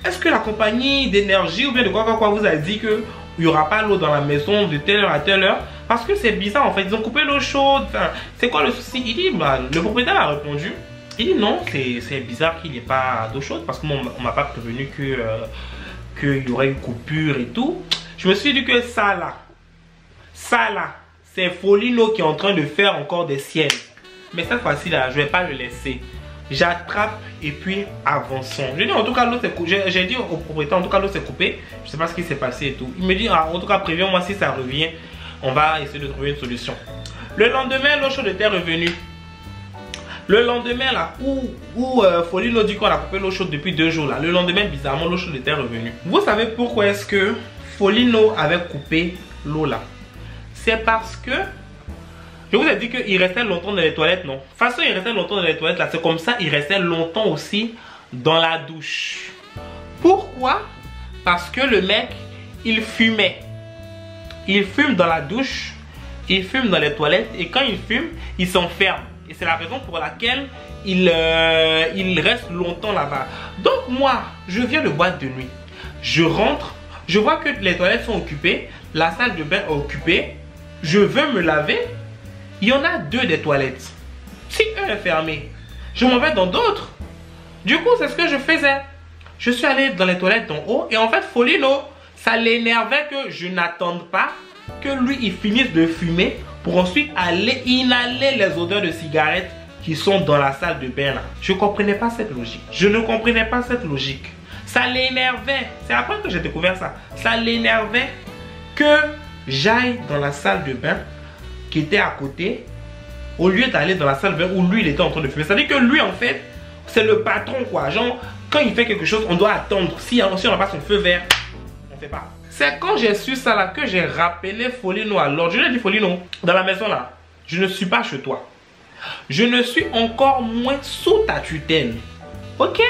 est-ce que la compagnie d'énergie ou bien de quoi vous a dit qu'il n'y aura pas l'eau dans la maison de telle heure à telle heure? Parce que c'est bizarre en fait, ils ont coupé l'eau chaude. Enfin, c'est quoi le souci? Il dit, le propriétaire a répondu. Il dit non, c'est bizarre qu'il n'y ait pas d'eau chaude parce qu'on ne m'a pas prévenu qu'il y aurait une coupure et tout. Je me suis dit que ça là, c'est Folino qui est en train de faire encore des siennes. Mais cette fois-ci là, je ne vais pas le laisser. j'attrape et puis avançons. Je dis en tout cas l'eau c'est coupé. J'ai dit au propriétaire en tout cas l'eau c'est coupé. Je sais pas ce qui s'est passé et tout. Il me dit ah, en tout cas préviens-moi si ça revient. On va essayer de trouver une solution. Le lendemain l'eau chaude était revenue. Le lendemain là où Folino dit qu'on a coupé l'eau chaude depuis 2 jours là. Le lendemain bizarrement l'eau chaude était revenue. Vous savez pourquoi est-ce que Folino avait coupé l'eau là? C'est parce que je vous ai dit qu'il restait longtemps dans les toilettes, non? De toute façon, il restait longtemps dans les toilettes là. C'est comme ça, il restait longtemps aussi dans la douche. Pourquoi? Parce que le mec, il fumait. Il fume dans la douche, il fume dans les toilettes et quand il fume, il s'enferme. Et c'est la raison pour laquelle il reste longtemps là-bas. Donc moi, je viens de boîte de nuit. Je rentre, je vois que les toilettes sont occupées, la salle de bain est occupée. Je veux me laver. Il y en a 2 des toilettes. Si un est fermé, je m'en vais dans d'autres. Du coup, c'est ce que je faisais. Je suis allé dans les toilettes d'en haut. Et en fait, Folino, ça l'énervait que je n'attende pas que lui, il finisse de fumer pour ensuite aller inhaler les odeurs de cigarettes qui sont dans la salle de bain là. Je ne comprenais pas cette logique. Je ne comprenais pas cette logique. Ça l'énervait. C'est après que j'ai découvert ça. Ça l'énervait que j'aille dans la salle de bain qui était à côté au lieu d'aller dans la salle de bain où lui il était en train de fumer. C'est-à-dire que lui en fait c'est le patron quoi. Genre quand il fait quelque chose on doit attendre. Si on n'a pas son feu vert, on fait pas. C'est quand j'ai su ça là que j'ai rappelé Folino à l'ordre. Je lui ai dit Folino, dans la maison là, je ne suis pas chez toi. Je ne suis encore moins sous ta tutelle. Ok?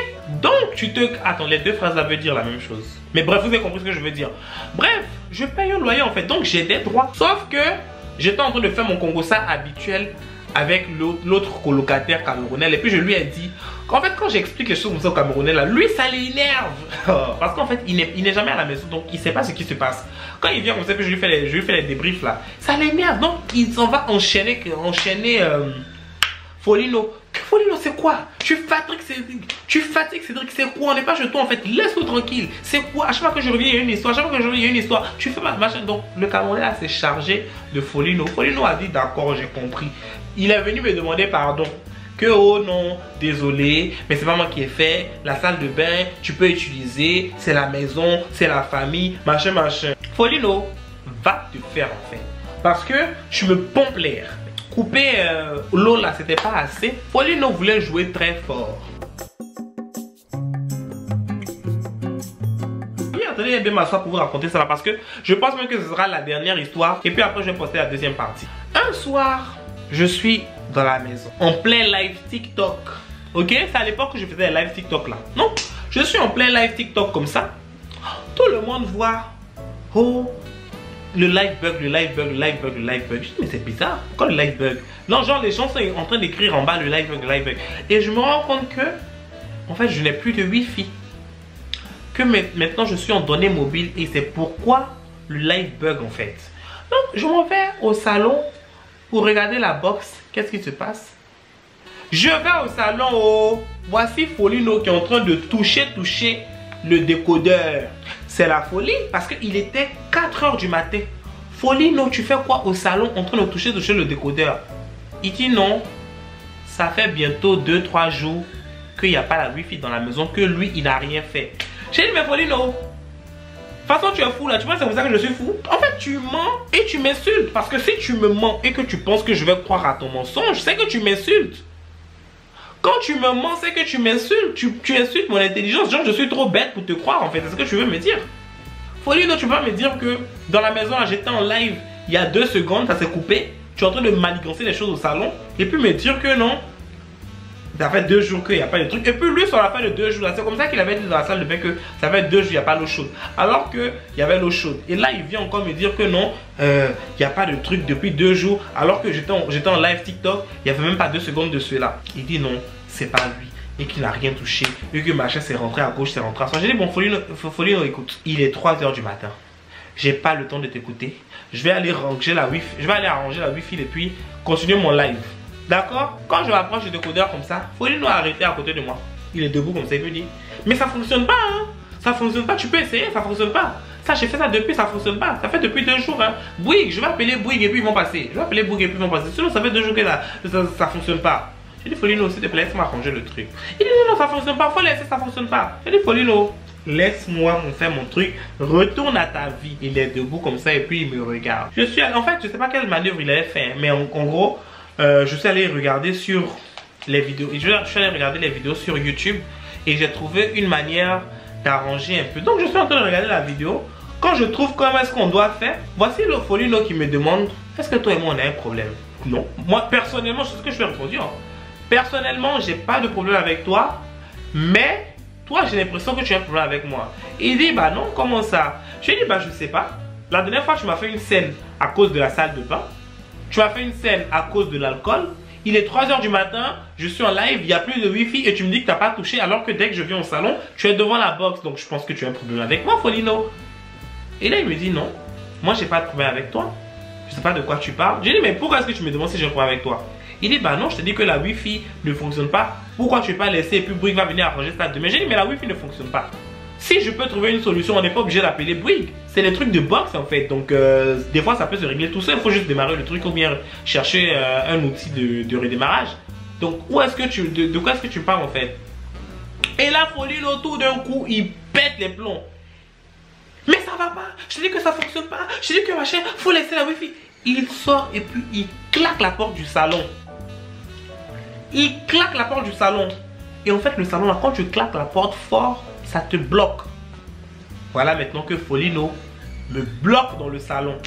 Donc tu te... Attends, les 2 phrases là veulent dire la même chose. Mais bref, vous avez compris ce que je veux dire. Bref, je paye un loyer en fait. Donc j'ai des droits. Sauf que j'étais en train de faire mon congossa habituel avec l'autre colocataire camerounais. Et puis je lui ai dit qu'en fait quand j'explique les choses comme ça au Camerounais là, lui ça l'énerve. Parce qu'en fait il n'est jamais à la maison. Donc il ne sait pas ce qui se passe. Quand il vient comme ça, puis je lui fais les débriefs là, ça l'énerve. Donc il s'en va enchaîner Folino. Folino c'est quoi? Tu fatigues Cédric, c'est quoi? On n'est pas chez toi en fait, laisse-nous tranquille. C'est quoi? À chaque fois que je reviens il y a une histoire, à chaque fois que je reviens il y a une histoire. Tu fais ma machin. Donc le Camerounais là s'est chargé de Folino. Folino a dit d'accord, j'ai compris. Il est venu me demander pardon. Que oh non, désolé, mais c'est pas moi qui ai fait. La salle de bain, tu peux utiliser. C'est la maison, c'est la famille, machin, machin. Folino, va te faire en fait. Parce que tu me pompes l'air. Couper l'eau là, c'était pas assez. Folino voulait jouer très fort. Attendez bien m'asseoir pour vous raconter ça là, parce que je pense même que ce sera la dernière histoire. Et puis après, je vais poster la deuxième partie. Un soir, je suis dans la maison, en plein live TikTok. Ok, c'est à l'époque que je faisais les live TikTok là. Non, je suis en plein live TikTok comme ça. Tout le monde voit. Oh, le live bug, le live bug, le live bug, le live bug. Je dis, mais c'est bizarre. Pourquoi le live bug? Non, genre les gens sont en train d'écrire en bas le live bug, le live bug. Et je me rends compte que, en fait, je n'ai plus de Wi-Fi. Que maintenant je suis en données mobiles et c'est pourquoi le live bug en fait. Donc je m'en vais au salon pour regarder la box. Qu'est-ce qui se passe? Je vais au salon. Oh, voici Folino qui est en train de toucher le décodeur. C'est la folie parce qu'il était 4 h du matin. Folino, tu fais quoi au salon en train de toucher le décodeur? Il dit non, ça fait bientôt 2-3 jours qu'il n'y a pas la Wi-Fi dans la maison, que lui il n'a rien fait. J'ai dit mais Folino, de toute façon tu es fou là, tu vois c'est comme ça que je suis fou. En fait tu mens et tu m'insultes. Parce que si tu me mens et que tu penses que je vais croire à ton mensonge, c'est que tu m'insultes. Quand tu me mens, c'est que tu m'insultes. Tu insultes mon intelligence. Genre je suis trop bête pour te croire en fait. C'est ce que tu veux me dire. Folino, tu vas me dire que dans la maison là j'étais en live il y a 2 secondes, ça s'est coupé. Tu es en train de manigancer les choses au salon. Et puis me dire que non, ça fait 2 jours qu'il n'y a pas de truc. Et puis lui sur la fin de 2 jours là, c'est comme ça qu'il avait dit dans la salle de bain que ça fait 2 jours il n'y a pas l'eau chaude. Alors qu'il y avait l'eau chaude. Et là il vient encore me dire que non, il n'y a pas de truc depuis 2 jours. Alors que j'étais en live TikTok, il n'y avait même pas 2 secondes de cela. Il dit non, c'est pas lui. Et qu'il n'a rien touché. Et que machin s'est rentré à gauche, s'est rentré à droite. J'ai dit bon Folino, écoute, il est 3 h du matin. J'ai pas le temps de t'écouter. Je vais aller ranger la Wi-Fi. Je vais aller arranger la Wi-Fi et puis continuer mon live. D'accord? Quand je m'approche du décodeur comme ça, Folino a arrêté à côté de moi. Il est debout comme ça, il me dit. Mais ça fonctionne pas, hein? Ça fonctionne pas, tu peux essayer, ça fonctionne pas. Ça, j'ai fait ça depuis, ça fonctionne pas. Ça fait depuis 2 jours, hein. Bouygues, je vais appeler Bouygues et puis ils vont passer. Je vais appeler Bouygues et puis ils vont passer. Sinon, ça fait 2 jours que ça fonctionne pas. J'ai dit Folino, s'il te plaît, laisse-moi arranger le truc. Il dit non, ça fonctionne pas, faut laisser, ça fonctionne pas. J'ai dit Folino, laisse-moi faire mon truc, retourne à ta vie. Il est debout comme ça et puis il me regarde. Je suis allé, en fait, je sais pas quelle manœuvre il avait fait, mais en gros, je suis allé regarder sur les vidéos. Je suis allé regarder les vidéos sur YouTube et j'ai trouvé une manière d'arranger un peu. Donc je suis en train de regarder la vidéo. Quand je trouve comment est-ce qu'on doit faire, voici le Folino qui me demande est-ce que toi et moi on a un problème? Non. Moi personnellement, c'est ce que je lui ai répondu. Personnellement, j'ai pas de problème avec toi, mais toi j'ai l'impression que tu as un problème avec moi. Il dit bah non, comment ça? Je lui ai dit bah je sais pas. La dernière fois tu m'as fait une scène à cause de la salle de bain. Tu m'as fait une scène à cause de l'alcool. Il est 3 h du matin, je suis en live, il n'y a plus de wifi et tu me dis que tu n'as pas touché alors que dès que je viens au salon, tu es devant la box. Donc je pense que tu as un problème avec moi, Folino. Et là il me dit non, moi j'ai pas de problème avec toi. Je sais pas de quoi tu parles. J'ai dit mais pourquoi est-ce que tu me demandes si j'ai un problème avec toi? Il dit bah non, je te dis que la wifi ne fonctionne pas. Pourquoi tu ne peux pas laisser et puis Bouygues va venir arranger ça demain? J'ai dit mais la wifi ne fonctionne pas. Si je peux trouver une solution, on n'est pas obligé d'appeler Bouygues. C'est des trucs de box en fait. Donc des fois ça peut se régler tout seul. Il faut juste démarrer le truc ou bien chercher un outil de redémarrage. Donc où est-ce que de quoi est-ce que tu parles en fait? Et là Folino tout d'un coup il pète les plombs. Mais ça va pas. Je te dis que ça fonctionne pas. Je te dis que machin, faut laisser la wifi. Il sort et puis il claque la porte du salon. Il claque la porte du salon. Et en fait le salon là, quand tu claques la porte fort, ça te bloque. Voilà maintenant que Folino me bloque dans le salon.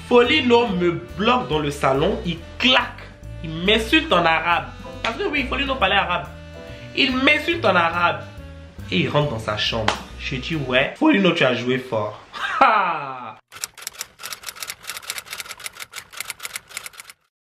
Folino me bloque dans le salon. Il claque. Il m'insulte en arabe. Parce que oui, Folino parlait arabe. Il m'insulte en arabe. Et il rentre dans sa chambre. Je dis ouais, Folino tu as joué fort.